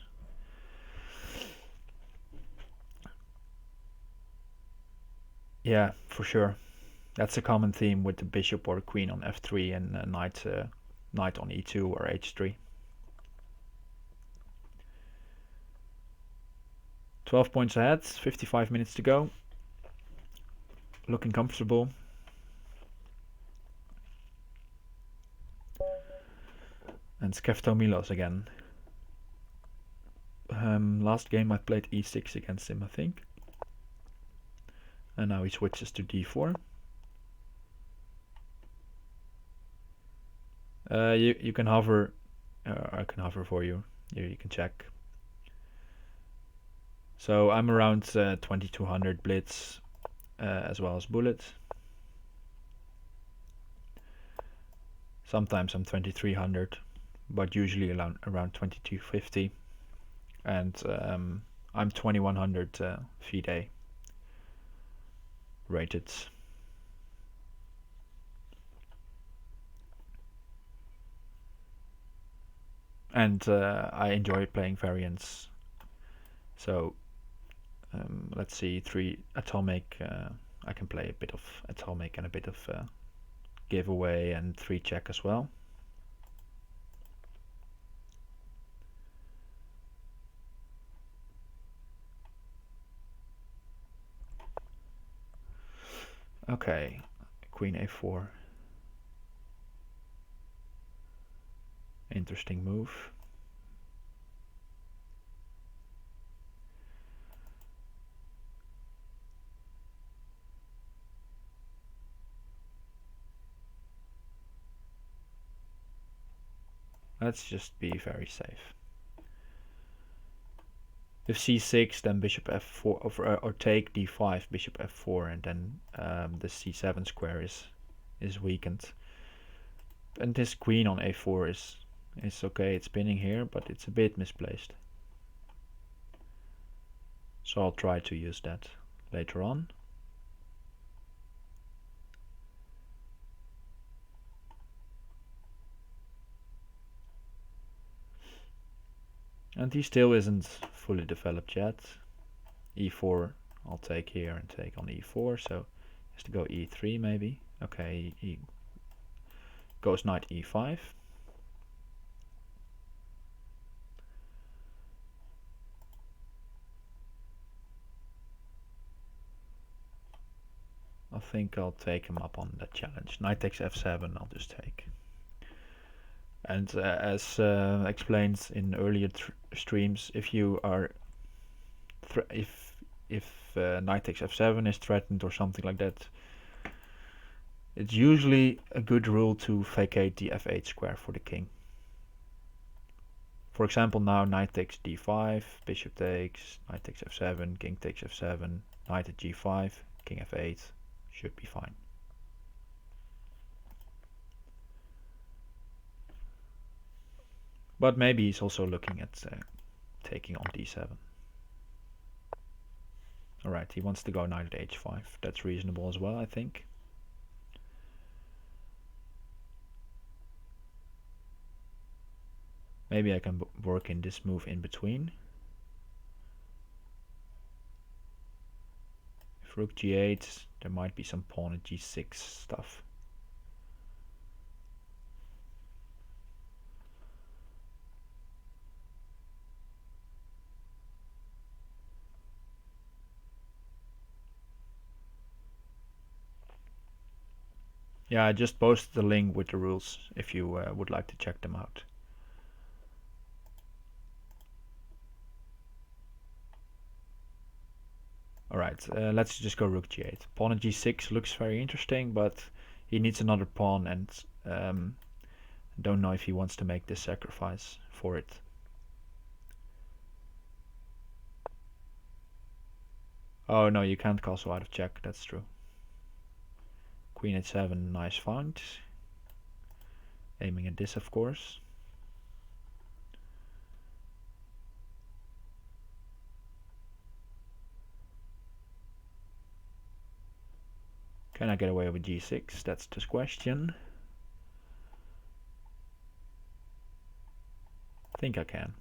Yeah, for sure. That's a common theme with the bishop or queen on f3 and knight on e2 or h3. 12 points ahead, 55 minutes to go. Looking comfortable. And Skefto Milos again. Last game I played e6 against him, I think. And now he switches to d4. You can hover. I can hover for you. Here you can check. So I'm around 2200 blitz as well as bullet. Sometimes I'm 2300, but usually around 2250. And I'm 2100 FIDE rated. And I enjoy playing variants. So let's see, 3 atomic. I can play a bit of atomic and a bit of giveaway and 3 check as well. Okay, Queen A4. Interesting move. Let's just be very safe. If c6, then bishop f4, or take d5, bishop f4, and then the c7 square is weakened. And this queen on a4 is okay. It's spinning here, but it's a bit misplaced. So I'll try to use that later on. And he still isn't fully developed yet. e4, I'll take here and take on e4, so he has to go e3 maybe. Okay, he goes knight e5. I think I'll take him up on that challenge. Knight takes f7, I'll just take. And as explained in earlier streams, if you are if knight takes f7 is threatened or something like that, it's usually a good rule to vacate the f8 square for the king. For example, now knight takes d5, bishop takes, knight takes f7, king takes f7, knight at g5, king f8, should be fine. But maybe he's also looking at taking on d7. Alright, he wants to go knight at h5. That's reasonable as well, I think. Maybe I can work in this move in between. If rook g8, there might be some pawn at g6 stuff. Yeah, I just posted the link with the rules if you would like to check them out. Alright, let's just go rook g8. Pawn at g6 looks very interesting, but he needs another pawn, and don't know if he wants to make this sacrifice for it. Oh no, you can't castle out of check, that's true. Queen h7, nice find. Aiming at this, of course. Can I get away with g6? That's the question. I think I can.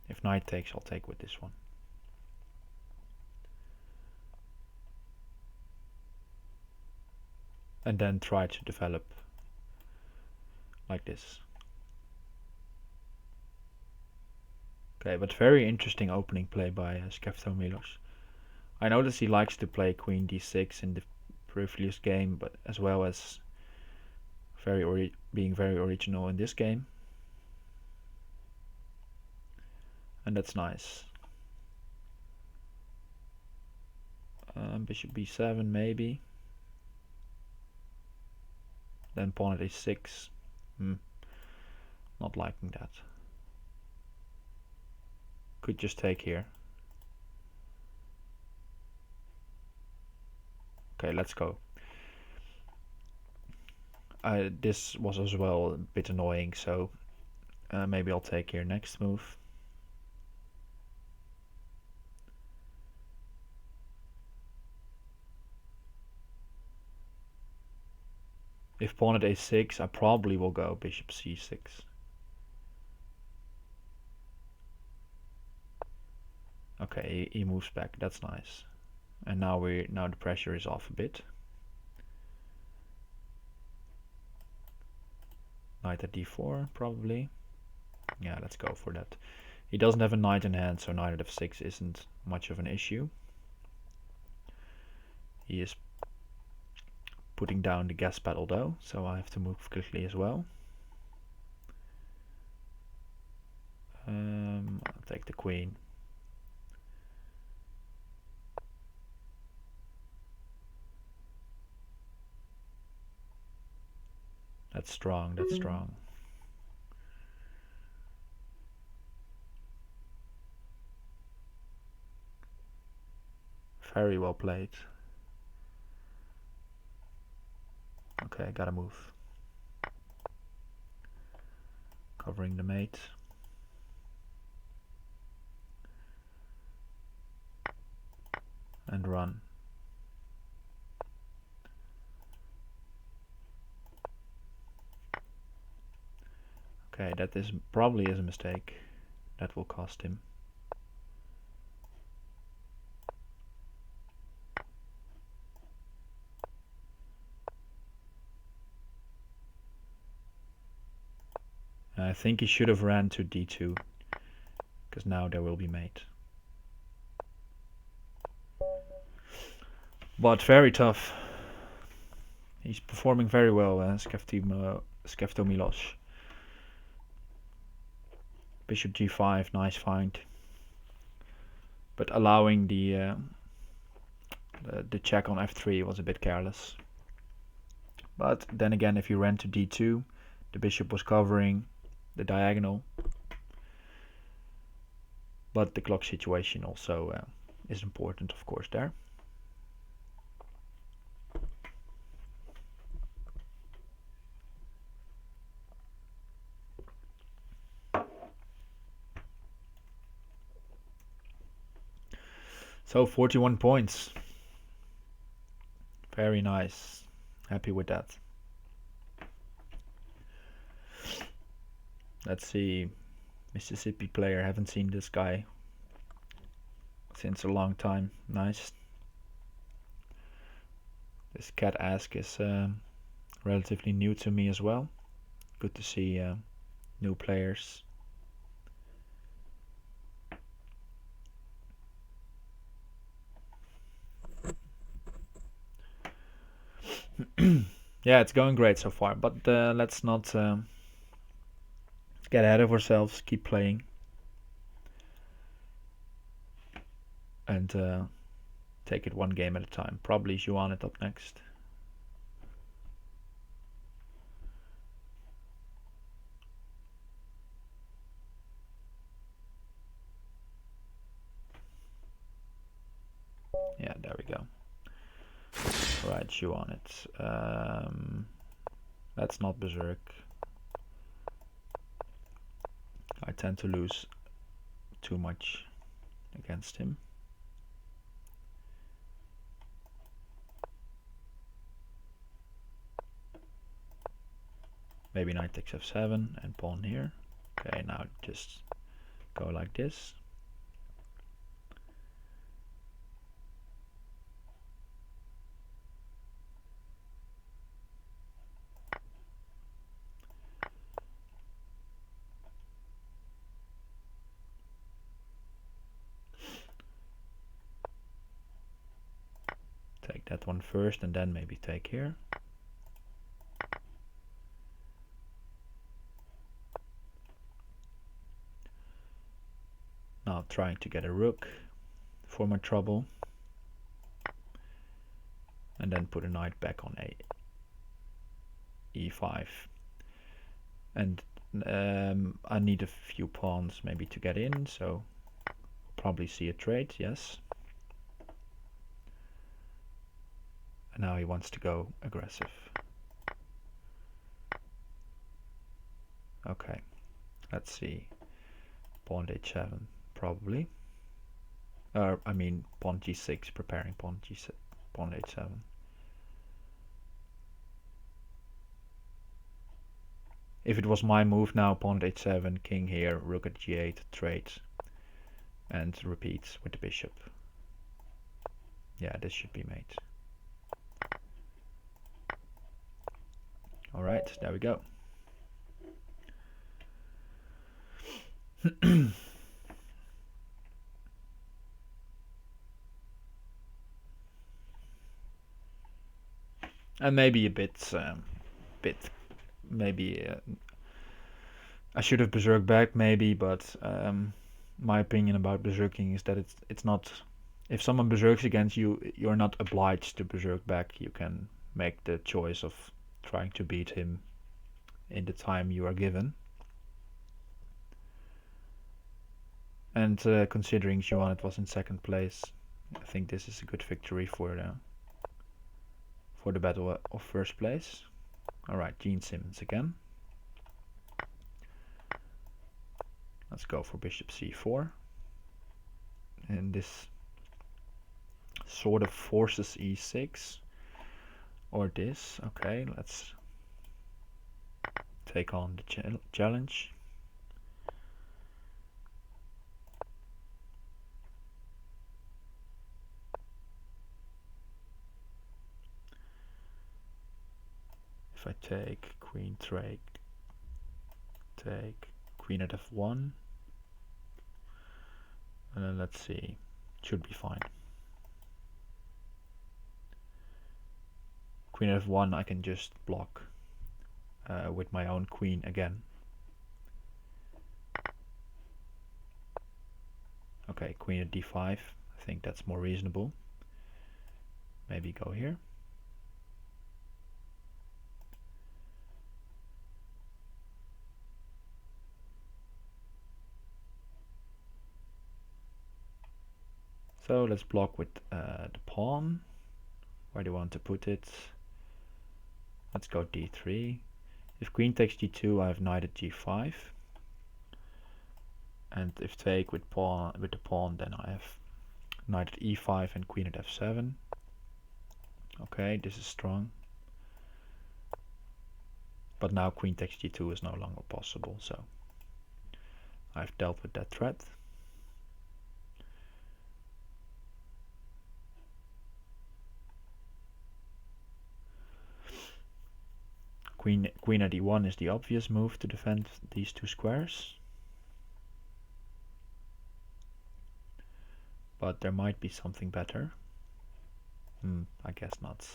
If knight takes, I'll take with this one. And then try to develop like this. Okay, but very interesting opening play by Skefto Milos. I noticed he likes to play queen d6 in the previous game, but as well as being very original in this game. And that's nice. Bishop b7 maybe. Then pawn at a6. Not liking that. Could just take here. Okay, let's go. This was as well a bit annoying, so maybe I'll take here next move. If pawn at a6, I probably will go bishop c6. Okay, he moves back. That's nice. And now the pressure is off a bit. Knight at d4, probably. Yeah, let's go for that. He doesn't have a knight in hand, so knight at f6 isn't much of an issue. He is putting down the gas pedal though, so I have to move quickly as well. I'll take the queen. That's strong, that's strong. Very well played. Okay, gotta move. Covering the mate. And run. Okay, that is probably is a mistake. That will cost him. I think he should have ran to d2, because now there will be mate. But very tough. He's performing very well, Skefto Milos. Bishop g5, nice find. But allowing the check on f3 was a bit careless. But then again, if you ran to d2, the bishop was covering the diagonal. But the clock situation also is important, of course, there. So 41 points. Very nice. Happy with that. Let's see. Mississippi player. Haven't seen this guy since a long time. Nice. This cat ask is relatively new to me as well. Good to see new players. Yeah, it's going great so far, but let's not get ahead of ourselves. Keep playing. And take it one game at a time. Probably Juan up next. Yeah, there we go. Right, Juan it. That's not Berserk. I tend to lose too much against him. Maybe knight takes f7 and pawn here. Okay, now just go like this. Take that one first and then maybe take here. Now trying to get a rook for my trouble. And then put a knight back on e5. And I need a few pawns maybe to get in, so probably see a trade, yes. And now he wants to go aggressive. Okay, let's see. Pawn h7, probably. I mean pawn g6, preparing pawn g6, pawn h7. If it was my move now, pawn h7, king here, rook at g8, trade, and repeat with the bishop. Yeah, this should be mate. Alright, there we go. And maybe a bit, maybe I should have berserked back maybe, but my opinion about berserking is that it's not. If someone berserks against you, you're not obliged to berserk back. You can make the choice of trying to beat him in the time you are given. And considering Juan was in second place, I think this is a good victory for the battle of first place. Alright, Gene Simmons again. Let's go for bishop c4. And this sort of forces e6. Or this. Okay, let's take on the challenge. If I take queen take queen at f1, and then let's see, should be fine. Queen at f1 I can just block with my own queen again. Okay, queen at d5, I think that's more reasonable. Maybe go here. So let's block with the pawn. Where do you want to put it? Let's go d3. If queen takes g2, I have knight at g5. And if take with the pawn, then I have knight at e5 and queen at f7. Okay, this is strong. But now queen takes g2 is no longer possible, so I've dealt with that threat. Queen at e1 is the obvious move to defend these two squares. But there might be something better. I guess not.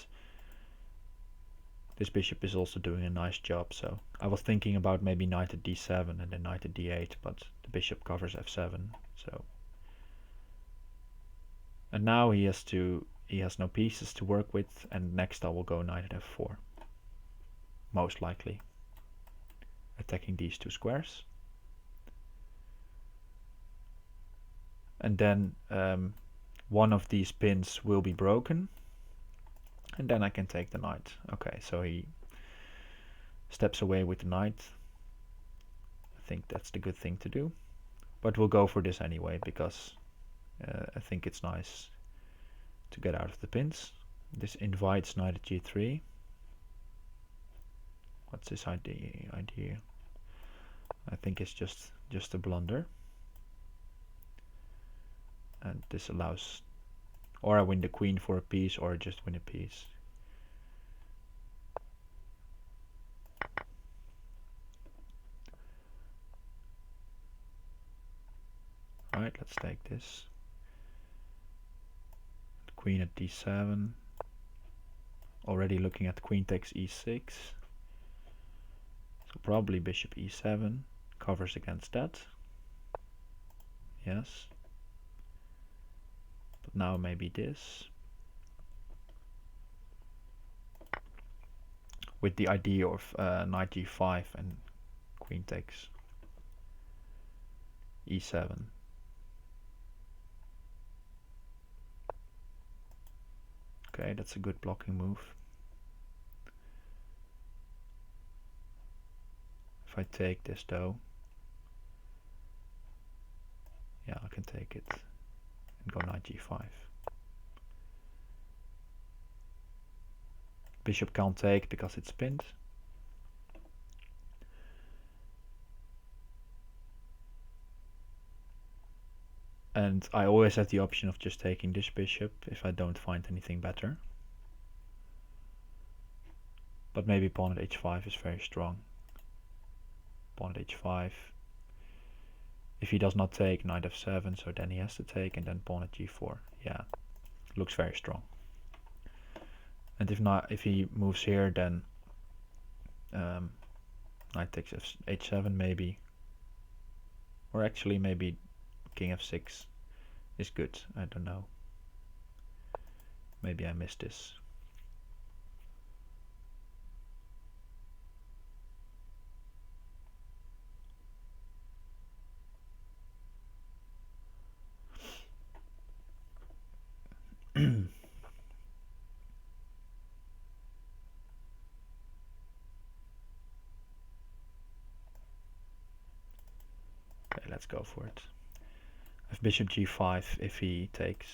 This bishop is also doing a nice job, so I was thinking about maybe knight at d7 and then knight at d8, but the bishop covers f7, so. And now he has no pieces to work with, and next I will go knight at f4. Most likely. Attacking these two squares. And then one of these pins will be broken. And then I can take the knight. Okay, so he steps away with the knight. I think that's the good thing to do. But we'll go for this anyway, because I think it's nice to get out of the pins. This invites knight at g3. What's this idea? I think it's just a blunder. And this allows, or I win the queen for a piece, or I just win a piece. Alright, let's take this. Queen at d7. Already looking at queen takes e6. So probably bishop e7 covers against that. Yes. But now maybe this. With the idea of knight g5 and queen takes e7. Okay, Okay, that's a good blocking move. If I take this though, yeah, I can take it and go knight g5. Bishop can't take because it's pinned. And I always have the option of just taking this bishop if I don't find anything better. But maybe pawn at h5 is very strong. Pawn at h5. If he does not take, knight f7, so then he has to take, and then pawn at g4. Yeah, looks very strong. And if not, if he moves here, then knight takes h7 maybe. Or actually maybe king f6 is good. I don't know. Maybe I missed this. Okay, let's go for it. I have bishop g5 if he takes.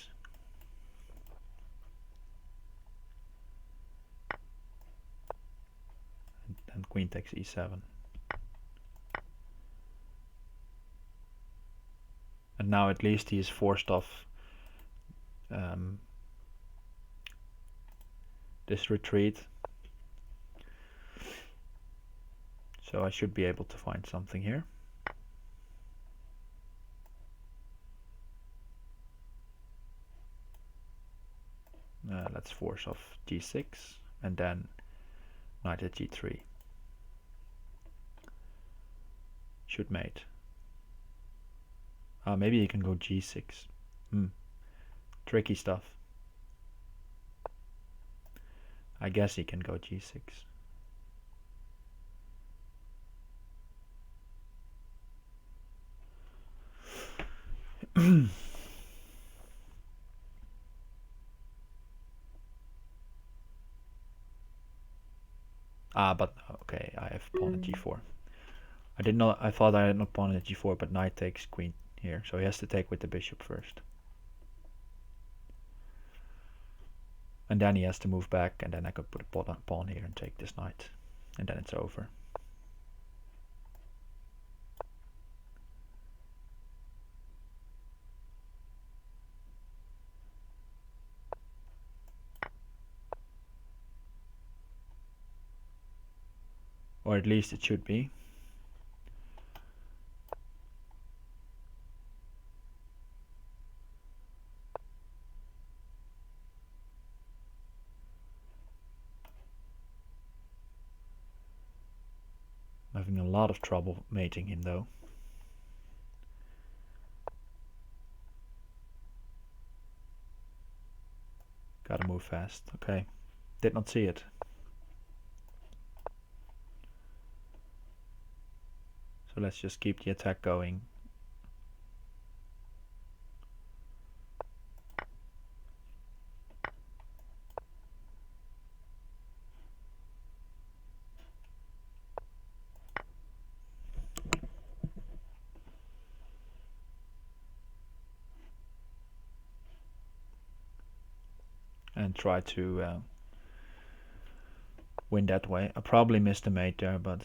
And queen takes e7. And now at least he is forced off this retreat. So I should be able to find something here. Let's force off g6 and then knight at g3. Should mate. Maybe he can go g6. Tricky stuff. I guess he can go g6. But okay, I have pawn at g4. I thought I had not pawn at g4, but knight takes queen here, so he has to take with the bishop first. And then he has to move back, and then I could put a pawn here and take this knight, and then it's over. Or at least it should be. I'm having a lot of trouble mating him though. Gotta move fast. Okay. Did not see it. So let's just keep the attack going. And try to win that way. I probably missed the mate there, but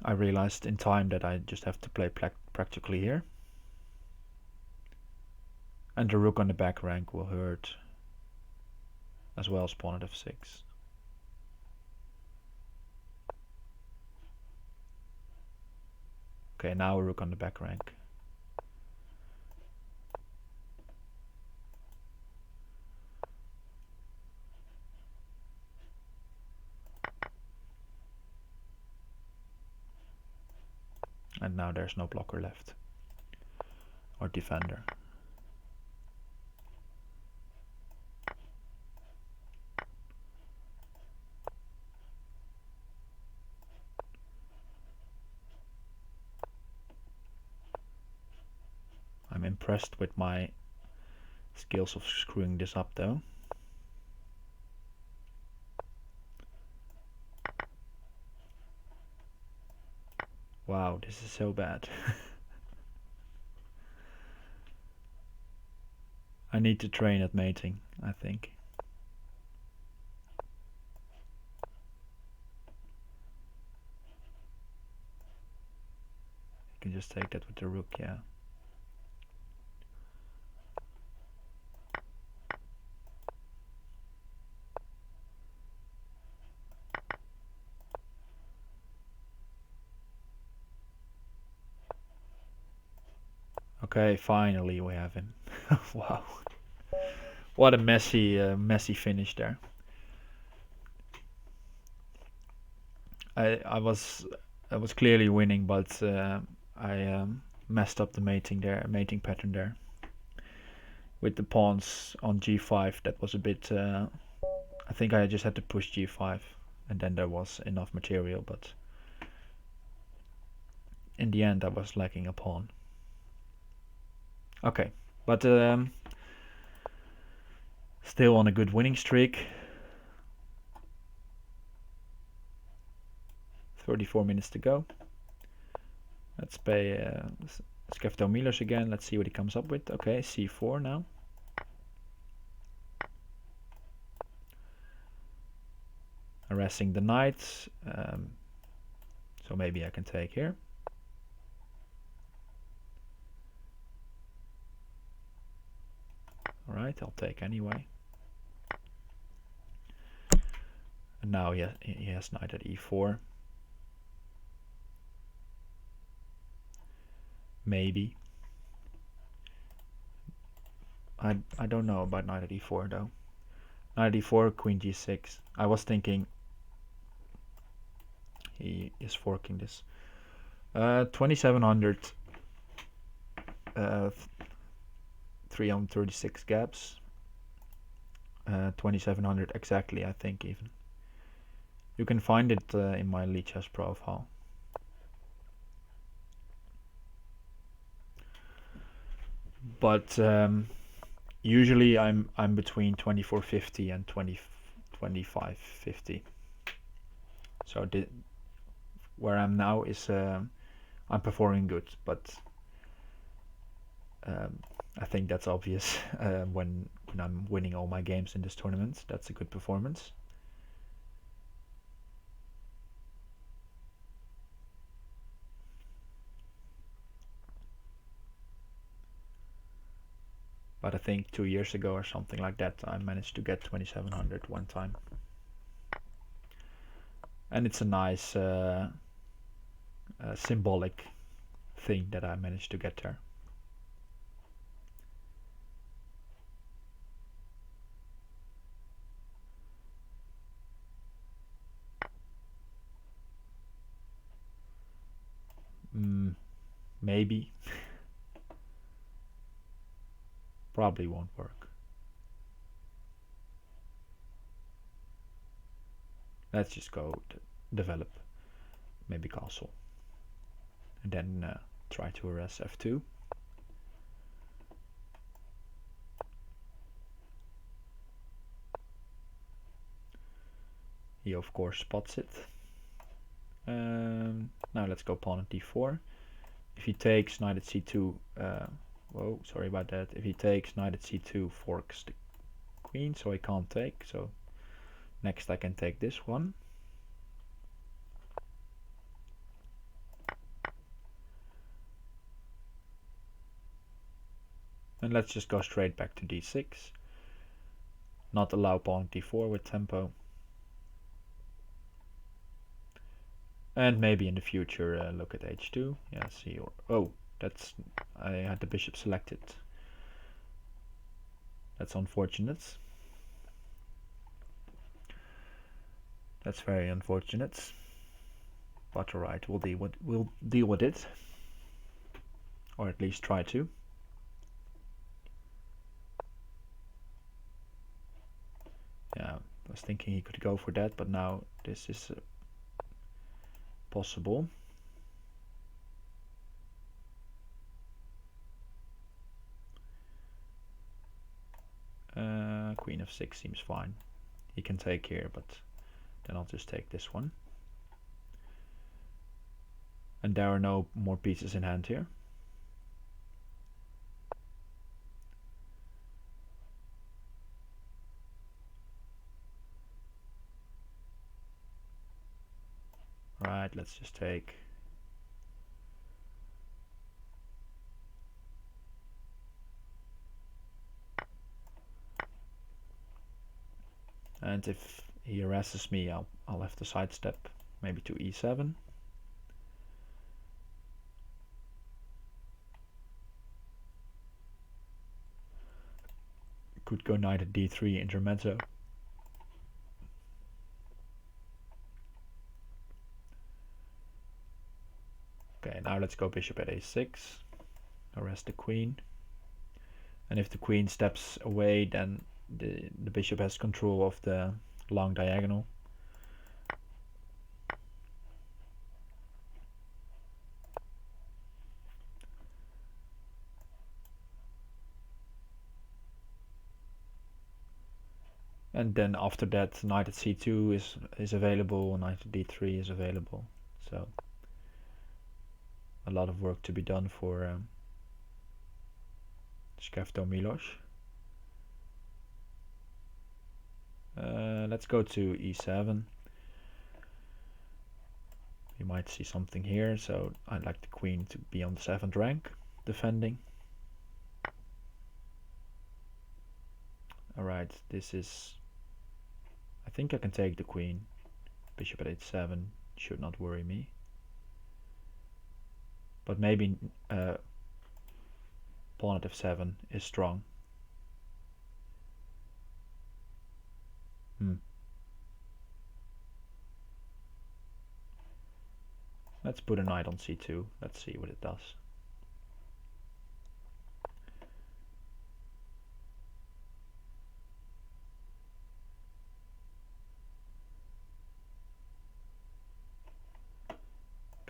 I realized in time that I just have to play practically here. And the rook on the back rank will hurt, as well as pawn at f6. Okay, now a rook on the back rank. And now there's no blocker left. Or defender. I'm impressed with my skills of screwing this up though. Wow, this is so bad. I need to train at mating, I think. You can just take that with the rook, yeah. Okay, finally we have him. Wow, what a messy finish there. I was clearly winning, but I messed up the mating pattern there. With the pawns on g5, that was a bit. I think I just had to push g5, and then there was enough material, but in the end I was lacking a pawn. Okay, but still on a good winning streak. 34 minutes to go. Let's play Skefto Milos again. Let's see what he comes up with. Okay, c4 now. Harassing the knights. So maybe I can take here. Alright, I'll take anyway. And now he has knight at e4. Maybe. I don't know about knight at e4 though. Knight at e4, queen g6. I was thinking he is forking this. 2700. 336 gaps. 2700 exactly, I think even. You can find it in my Lichess profile. But usually I'm between 2450 and 2550. So where I'm now is I'm performing good, but I think that's obvious when I'm winning all my games in this tournament. That's a good performance. But I think 2 years ago or something like that, I managed to get 2700 one time. And it's a nice symbolic thing that I managed to get there. Maybe. Probably won't work. Let's just go develop, maybe castle, and then try to harass f2. He of course spots it. Now let's go pawn at d4. If he takes knight at c2, whoa, sorry about that. If he takes knight at c2, forks the queen, so I can't take. So next I can take this one. And let's just go straight back to d6. Not allow pawn d4 with tempo. And maybe in the future look at h2. Yeah, see. Oh, that's I had the bishop selected. That's unfortunate. That's very unfortunate. But alright, we'll deal with it. Or at least try to. Yeah, I was thinking he could go for that, but now this is possible. queen f6 seems fine. He can take here, but then I'll just take this one. And there are no more pieces in hand here. Right, let's just take. And if he harasses me, I'll have to sidestep, maybe to e7. Could go knight at d3 intermezzo. Okay, now let's go bishop at a6. Harass the queen. And if the queen steps away, then the bishop has control of the long diagonal. And then after that, knight at c2 is available, knight at d3 is available. So a lot of work to be done for Skefto Milos. Let's go to e7. You might see something here, so I'd like the queen to be on the 7th rank, defending. Alright, this is... I think I can take the queen. Bishop at h7 should not worry me. But maybe pawn at f7 is strong. Let's put a knight on c2. Let's see what it does.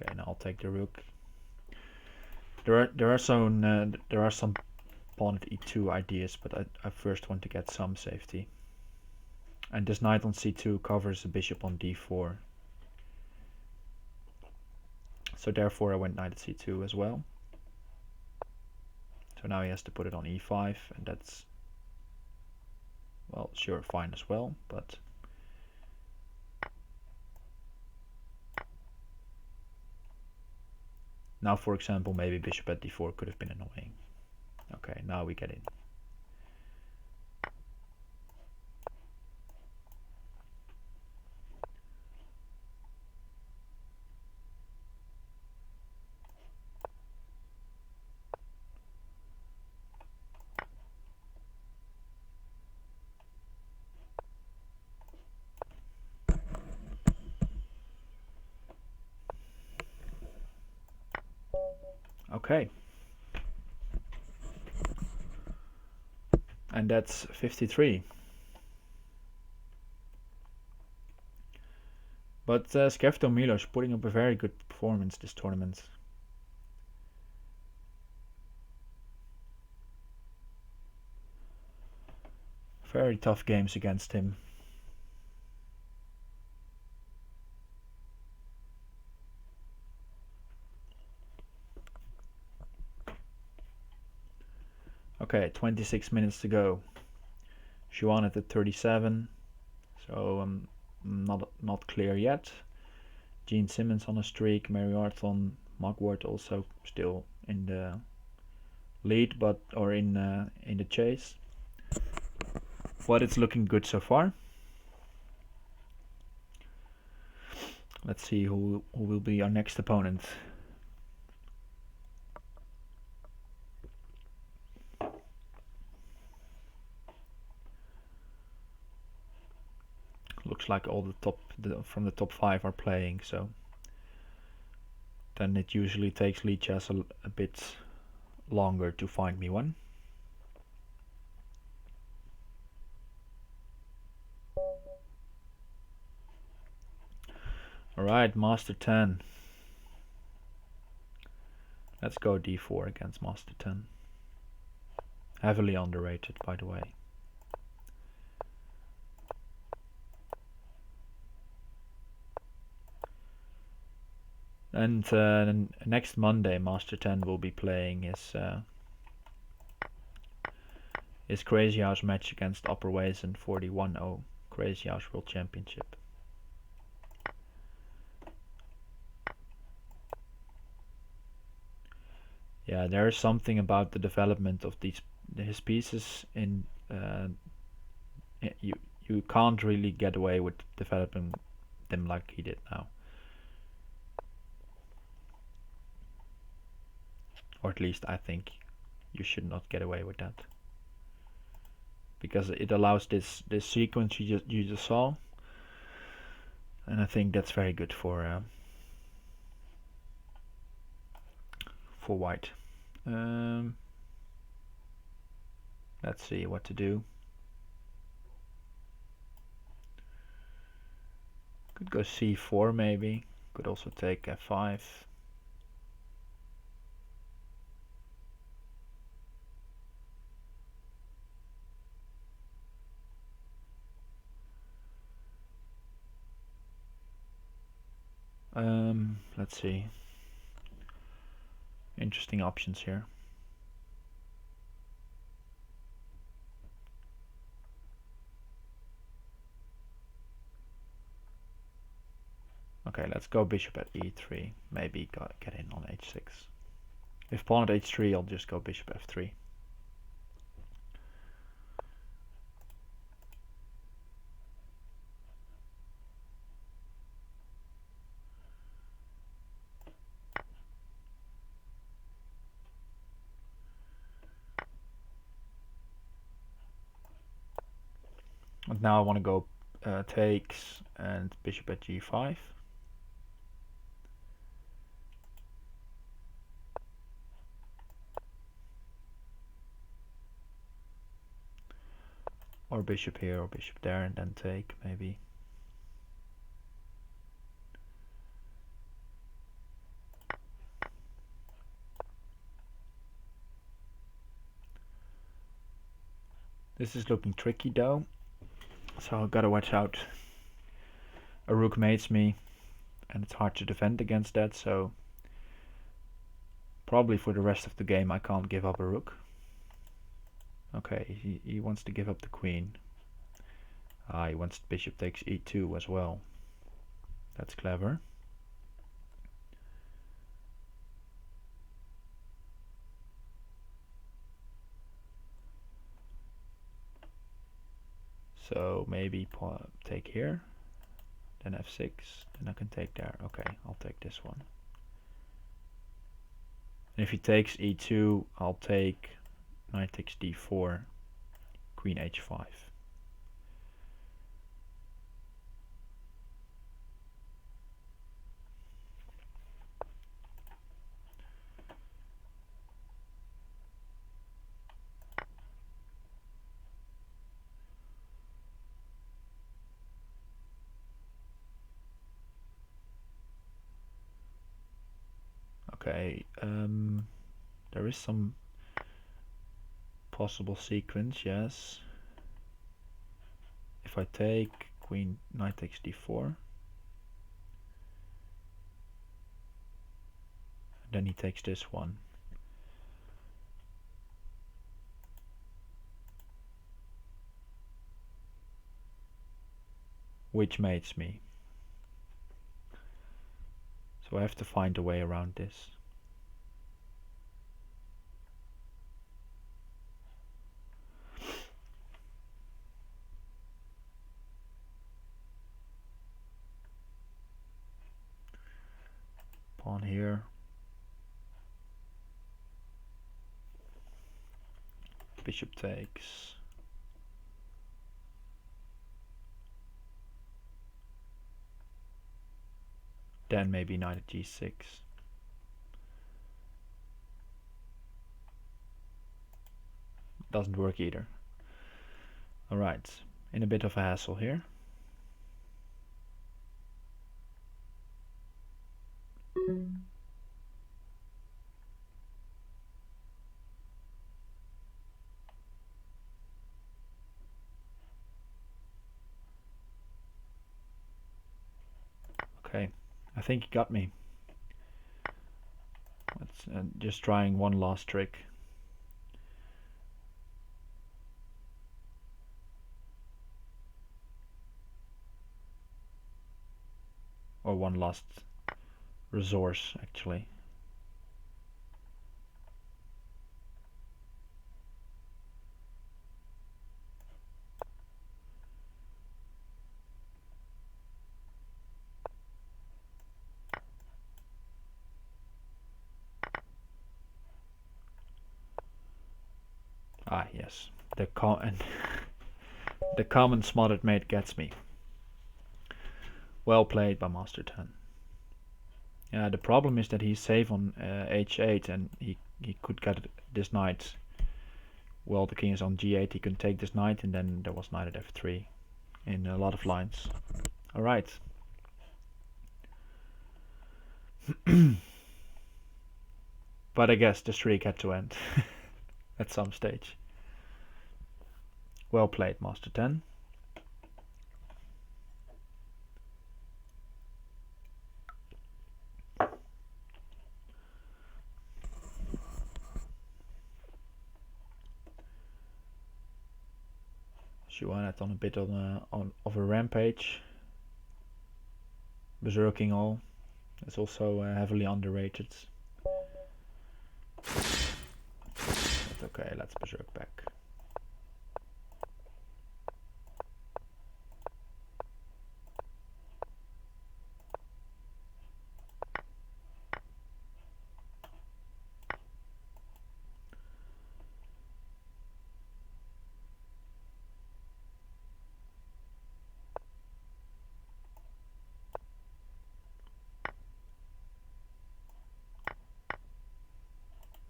Okay, now I'll take the rook. There are some pawn at e2 ideas, but I first want to get some safety. And this knight on c2 covers the bishop on d4. So therefore I went knight at c2 as well. So now he has to put it on e5, and that's, well, sure, fine as well, but now, for example, maybe bishop at d4 could have been annoying. Okay, now we get in. Okay. And that's 53. But Skefto Milos putting up a very good performance this tournament. Very tough games against him. Okay, 26 minutes to go. Juan at 37, so not clear yet. Gene Simmons on a streak, Mary Arthon, Mugwort also still in the lead, but in the chase. But it's looking good so far. Let's see who will be our next opponent. Looks like all from the top 5 are playing, so then it usually takes lead chess a bit longer to find me one. Alright, Master 10. Let's go d4 against Master 10. Heavily underrated, by the way. And next Monday, Master 10 will be playing his Crazyhouse match against Upper Wesen for the 1-0 Crazyhouse World Championship. Yeah, there is something about the development of his pieces in you you can't really get away with developing them like he did now, or at least I think you should not get away with that, because it allows this sequence you just saw, and I think that's very good for white. Um, let's see what to do. Could go c4 maybe. Could also take f5. Let's see. Interesting options here. Okay, let's go bishop at e3. Maybe get in on h6. If pawn at h3, I'll just go bishop f3. And now I want to go takes and bishop at g5. Or bishop here or bishop there and then take maybe. This is looking tricky though, so I've got to watch out. A rook mates me, and it's hard to defend against that, so probably for the rest of the game I can't give up a rook. Okay, he wants to give up the queen. He wants bishop takes e2 as well. That's clever. So maybe take here, then f6, then I can take there. Okay, I'll take this one. And if he takes e2, I'll take knight takes d4, queen h5. Okay, there is some possible sequence, yes. If I take queen, knight takes d4, then he takes this one. Which mates me. So I have to find a way around this. Pawn here. Bishop takes. Then maybe knight at g6. Doesn't work either. Alright, in a bit of a hassle here. Okay, I think he got me. and just trying one last trick. Or one last resource, actually. Ah, yes. The common smothered mate gets me. Well played by Master 10. Yeah, the problem is that he's safe on h8 and he could get this knight. Well, the king is on g8, he could take this knight and then there was knight at f3 in a lot of lines. Alright. But I guess the streak had to end at some stage. Well played, Master 10. Shuanat on a bit of a rampage. Berserking all. It's also heavily underrated. But okay, let's berserk back.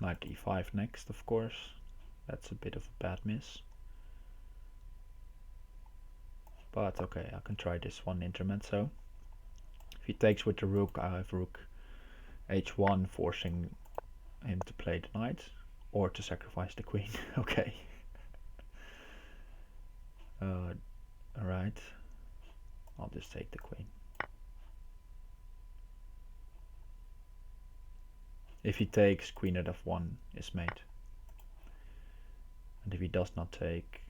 Knight e5 next, of course. That's a bit of a bad miss. But okay, I can try this one intermezzo. If he takes with the rook, I have rook h1, forcing him to play the knight or to sacrifice the queen. Okay. Alright. I'll just take the queen. If he takes, queen at f1 is made. And if he does not take,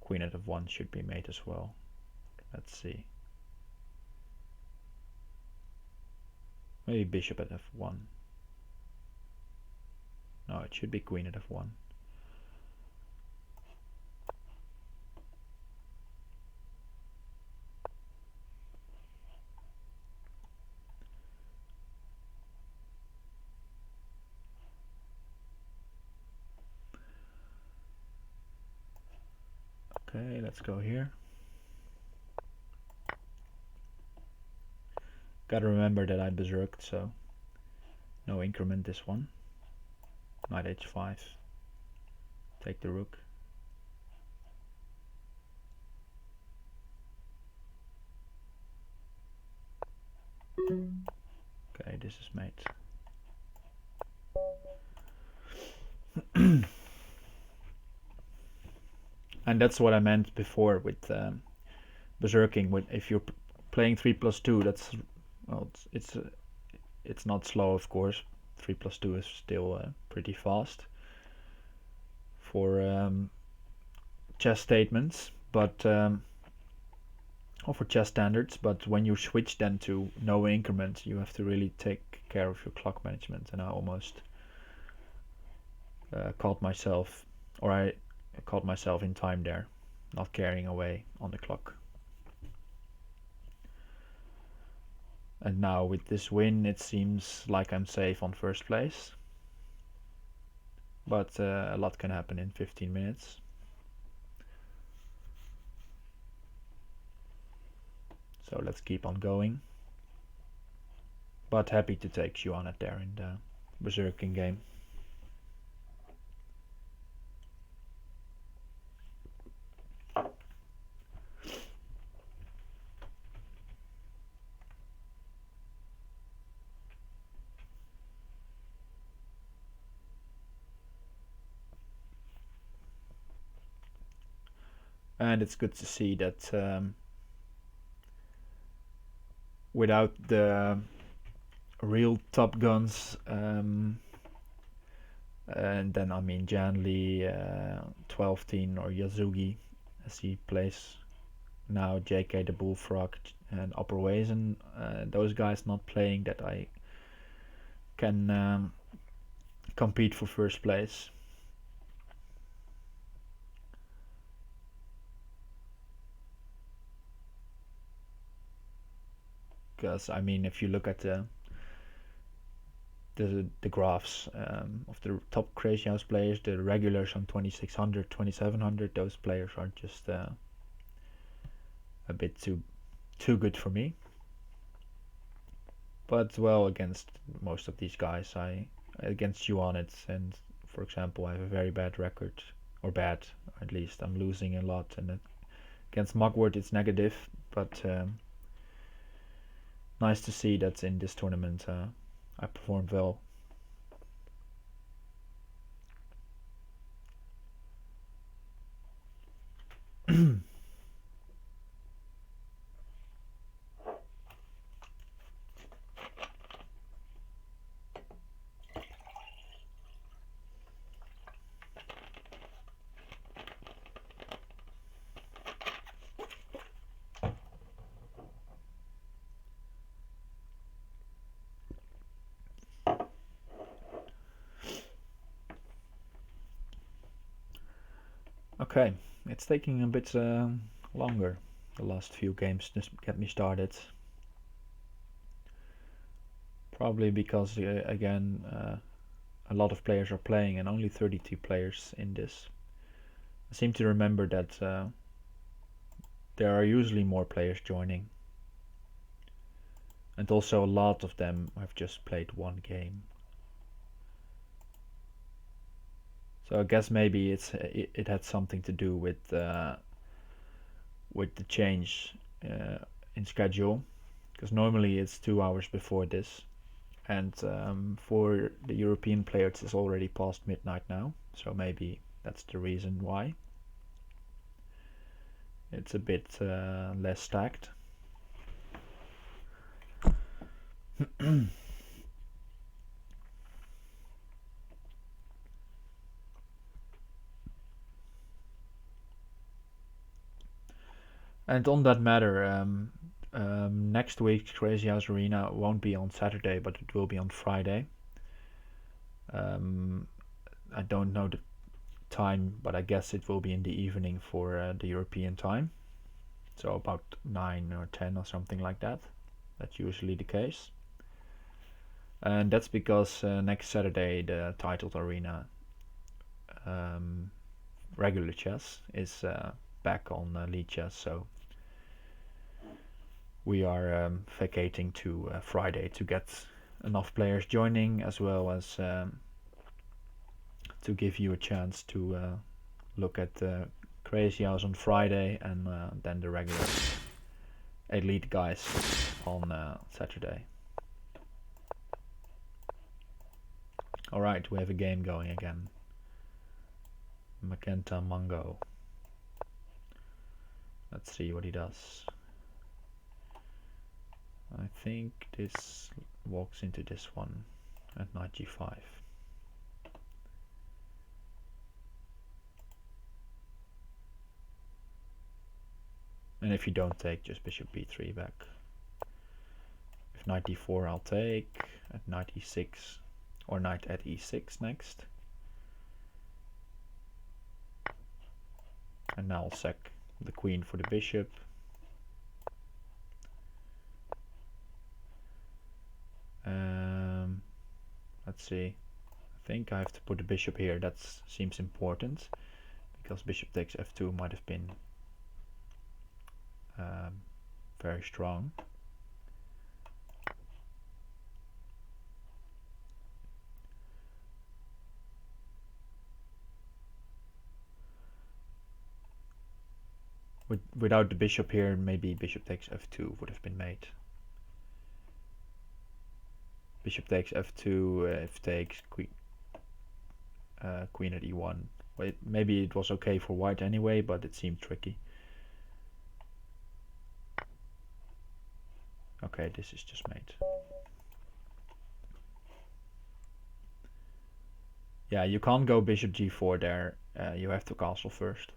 queen at f1 should be made as well. Let's see. Maybe bishop at f1. No, it should be queen at f1. Okay, let's go here. Gotta remember that I berserked, so no increment this one. Knight h5. Take the rook. Okay, this is mate. And that's what I meant before with berserking. With if you're playing 3+2, that's well, it's not slow, of course. 3+2 is still pretty fast for chess statements, but or for chess standards. But when you switch then to no increment, you have to really take care of your clock management. And I almost caught myself, or I caught myself in time there, not carrying away on the clock. And now with this win, it seems like I'm safe on first place. But a lot can happen in 15 minutes. So let's keep on going. But happy to take Juanet there in the berserking game. And it's good to see that without the real top guns And then I mean Janli, 12-teen or Yazugi as he plays now, JK the Bullfrog and Upper Wazen. Those guys not playing that I can compete for first place. Because I mean, if you look at the graphs of the top Crazyhouse players, the regulars on 2600, 2700, those players are just a bit too good for me. But well, against most of these guys, against Juanit and for example, I have a very bad record, or bad at least. I'm losing a lot, and against Mugwort it's negative, but nice to see that in this tournament I performed well. Okay, it's taking a bit longer, the last few games, to get me started. Probably because, again, a lot of players are playing and only 32 players in this. I seem to remember that there are usually more players joining. And also a lot of them have just played one game. So I guess maybe it had something to do with the change in schedule, because normally it's 2 hours before this, and for the European players it's already past midnight now. So maybe that's the reason why it's a bit less stacked. And on that matter, next week's Crazyhouse Arena won't be on Saturday, but it will be on Friday. I don't know the time, but I guess it will be in the evening for the European time. So about 9 or 10 or something like that. That's usually the case. And that's because next Saturday the titled arena regular chess is back on lead chess, so we are vacating to Friday to get enough players joining, as well as to give you a chance to look at Crazyhouse on Friday, and then the regular elite guys on Saturday. Alright, we have a game going again. Magenta Mango. Let's see what he does. I think this walks into this one at knight g5. And if you don't take, just bishop b3 back. If knight d4, I'll take at knight e6, or knight at e6 next. And now I'll sack the queen for the bishop. Let's see. I think I have to put the bishop here. That seems important, because bishop takes f2 might have been very strong. Without the bishop here, maybe bishop takes f2 would have been made. Bishop takes f2, f takes queen at e1. Well, maybe it was okay for white anyway, but it seemed tricky. Okay, this is just made. Yeah, you can't go bishop g4 there. You have to castle first.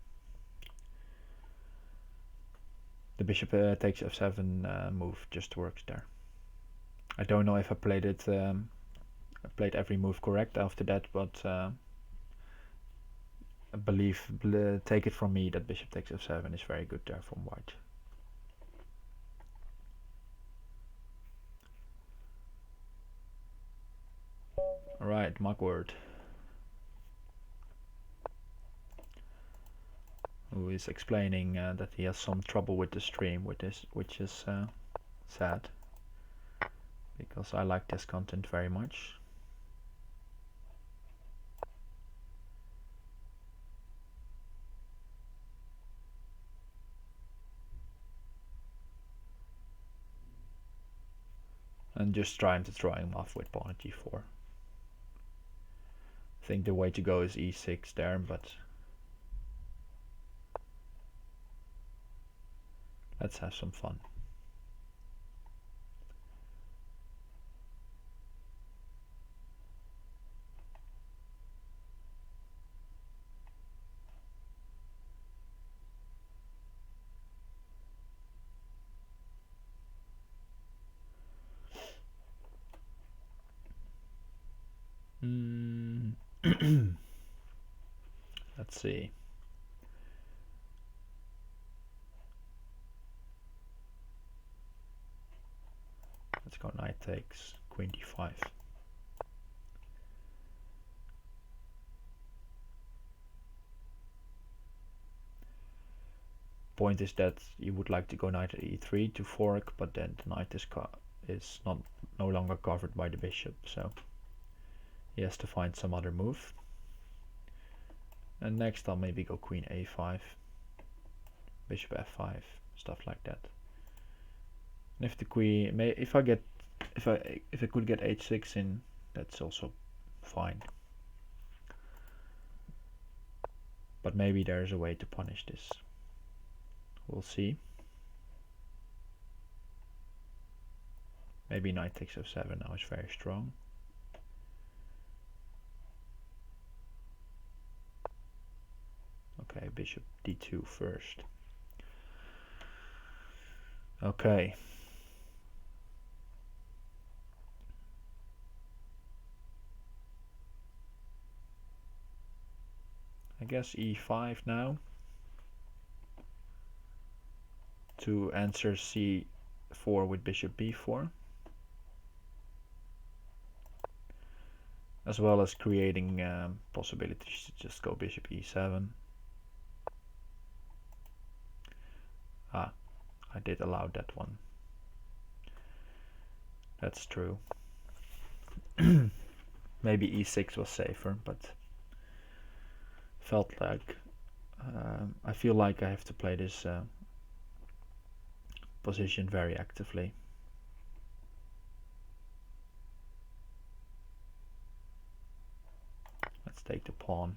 The bishop takes f7 move just works there. I don't know if I played it. I played every move correct after that, but I believe, take it from me that bishop takes f7 is very good there from white. Alright, Mugwort, who is explaining that he has some trouble with the stream, which is sad, because I like this content very much. And just trying to throw him off with pawn at g4. I think the way to go is e6 there, but let's have some fun. Let's see. Let's go knight takes, queen d5. Point is that you would like to go knight at e3 to fork, but then the knight is no longer covered by the bishop, so he has to find some other move. And next I'll maybe go queen a5, bishop f5, stuff like that. And if the queen, if I could get h6 in, that's also fine. But maybe there's a way to punish this. We'll see. Maybe knight takes f7 now is very strong. Okay, bishop d2 first. Okay. I guess e5 now to answer c4 with bishop b4, as well as creating possibilities to just go bishop e7. Ah, I did allow that one. That's true. Maybe e6 was safer, but felt like I feel like I have to play this position very actively. Let's take the pawn.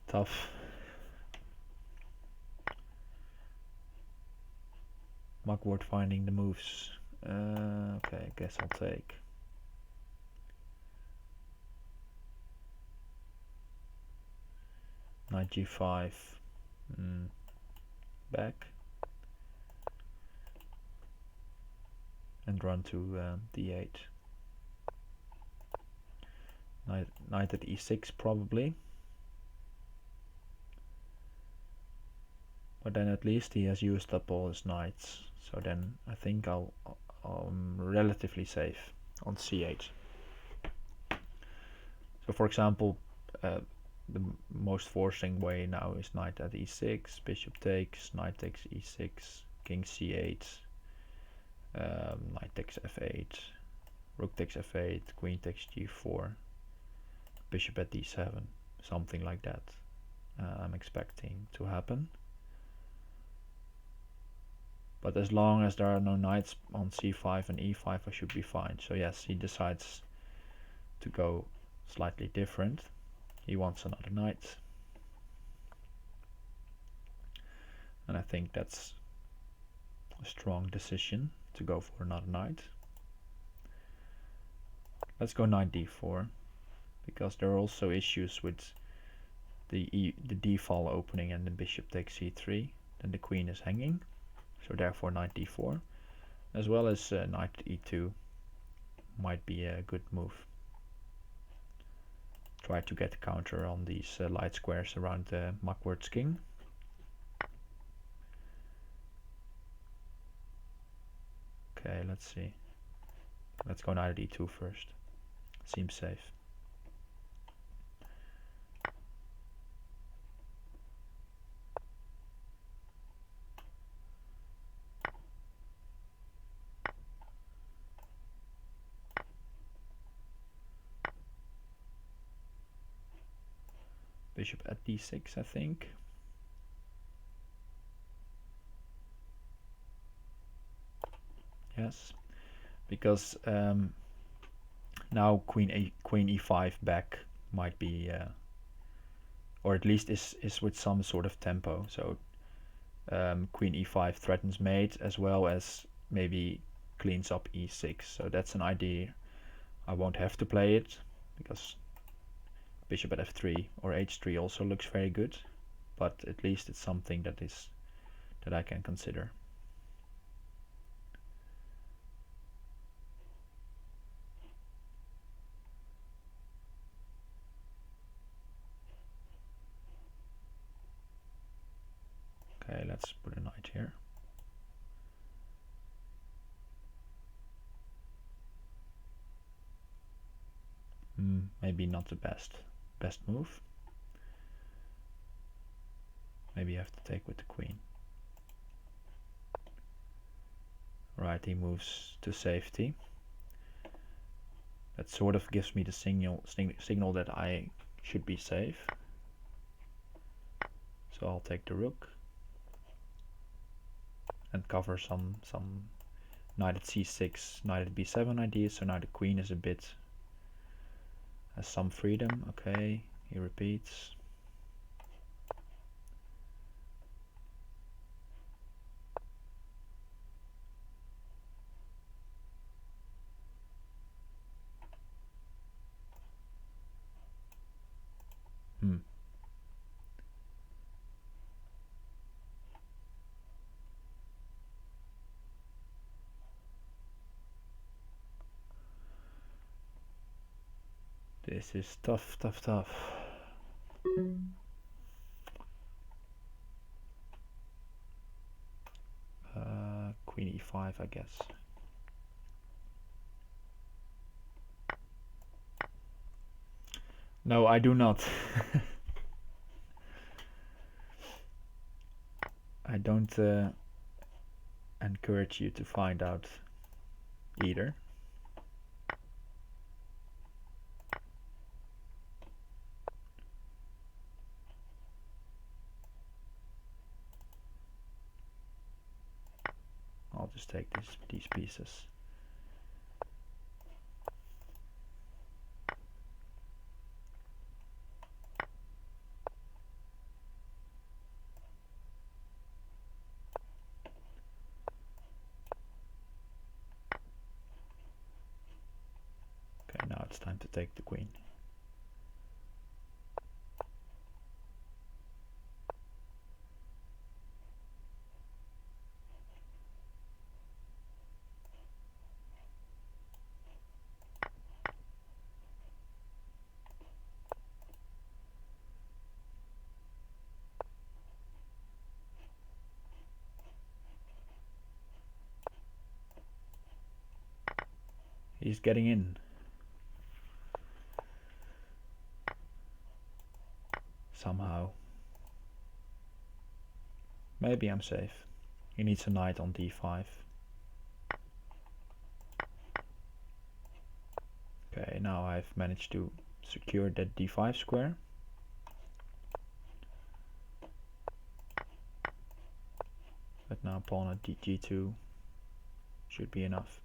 Tough. Mugwort finding the moves. Okay, I guess I'll take. Knight g5. Back. And run to d8. Knight at e6 probably. But then at least he has used up all his knights. So then I think I'm relatively safe on c8. So for example, the most forcing way now is knight at e6, bishop takes, knight takes e6, king c8, knight takes f8, rook takes f8, queen takes g4, bishop at d7, something like that. I'm expecting to happen. But as long as there are no knights on c5 and e5, I should be fine. So yes, he decides to go slightly different. He wants another knight. And I think that's a strong decision to go for another knight. Let's go knight d4, because there are also issues with the d-file opening and the bishop takes c3. Then the queen is hanging, so therefore knight d4, as well as knight e2 might be a good move. Try to get a counter on these light squares around the Markwart's king. Okay, let's see. Let's go knight e2 first. Seems safe. Bishop at d6, I think. Yes, because now queen e5 back might be, or at least is with some sort of tempo. So queen e5 threatens mate, as well as maybe cleans up e6. So that's an idea. I won't have to play it, because bishop at f3 or h3 also looks very good, but at least it's something that I can consider. Okay, let's put a knight here. Maybe not the best move. Maybe you have to take with the queen. Right, he moves to safety. That sort of gives me the signal that I should be safe. So I'll take the rook and cover some knight at c6, knight at b7 ideas. So now the queen is has some freedom. Okay, he repeats. This is tough. Queen e5, I guess. No, I do not. I don't encourage you to find out either. I'll just take these pieces. Okay, now it's time to take the queen. He's getting in. Somehow. Maybe I'm safe. He needs a knight on d5. Okay, now I've managed to secure that d5 square. But now pawn at g2 should be enough.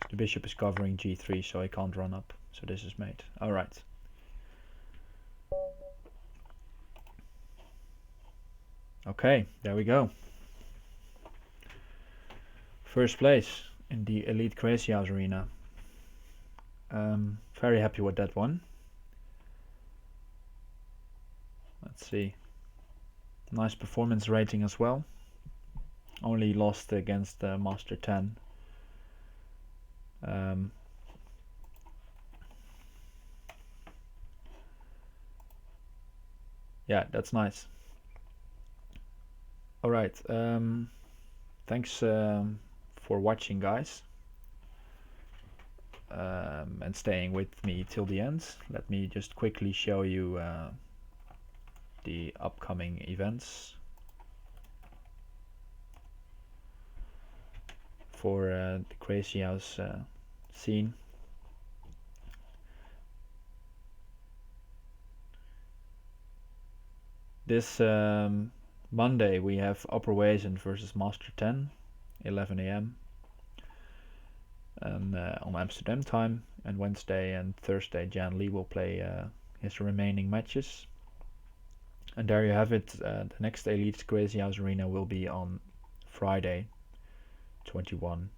The bishop is covering g3, so I can't run up. So this is mate. Alright. Okay, there we go. First place in the Elite Crazyhouse arena. Very happy with that one. Let's see. Nice performance rating as well. Only lost against Master 10. Yeah, that's nice. Alright, thanks for watching, guys. And staying with me till the end. Let me just quickly show you the upcoming events for the Crazyhouse scene. This Monday we have Upper Wazen versus Master 10, 11 AM, and on Amsterdam time. And Wednesday and Thursday Jan Lee will play his remaining matches. And there you have it. The next Elite Crazyhouse arena will be on Friday 21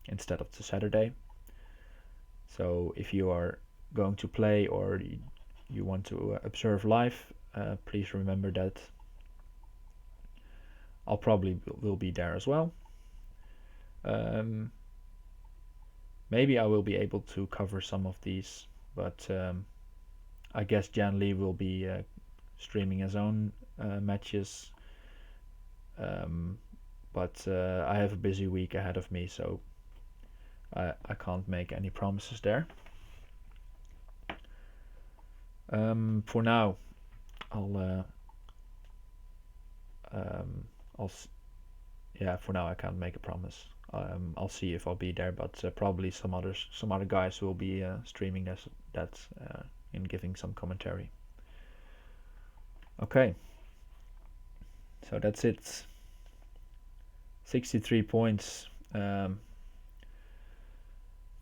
instead of the Saturday. So if you are going to play or you want to observe live, please remember that I'll probably will be there as well. Maybe I will be able to cover some of these, but I guess Jan Lee will be streaming his own matches. But I have a busy week ahead of me, so I can't make any promises there. For now, I'll yeah, for now I can't make a promise. I'll see if I'll be there, but probably some other guys will be streaming that and giving some commentary. Okay, so that's it. 63 points.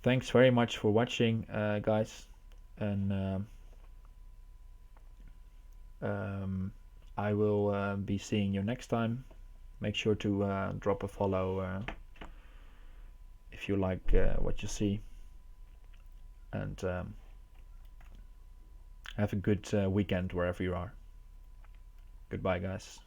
Thanks very much for watching, guys, and I will be seeing you next time. Make sure to drop a follow if you like what you see, and have a good weekend wherever you are. Goodbye, guys.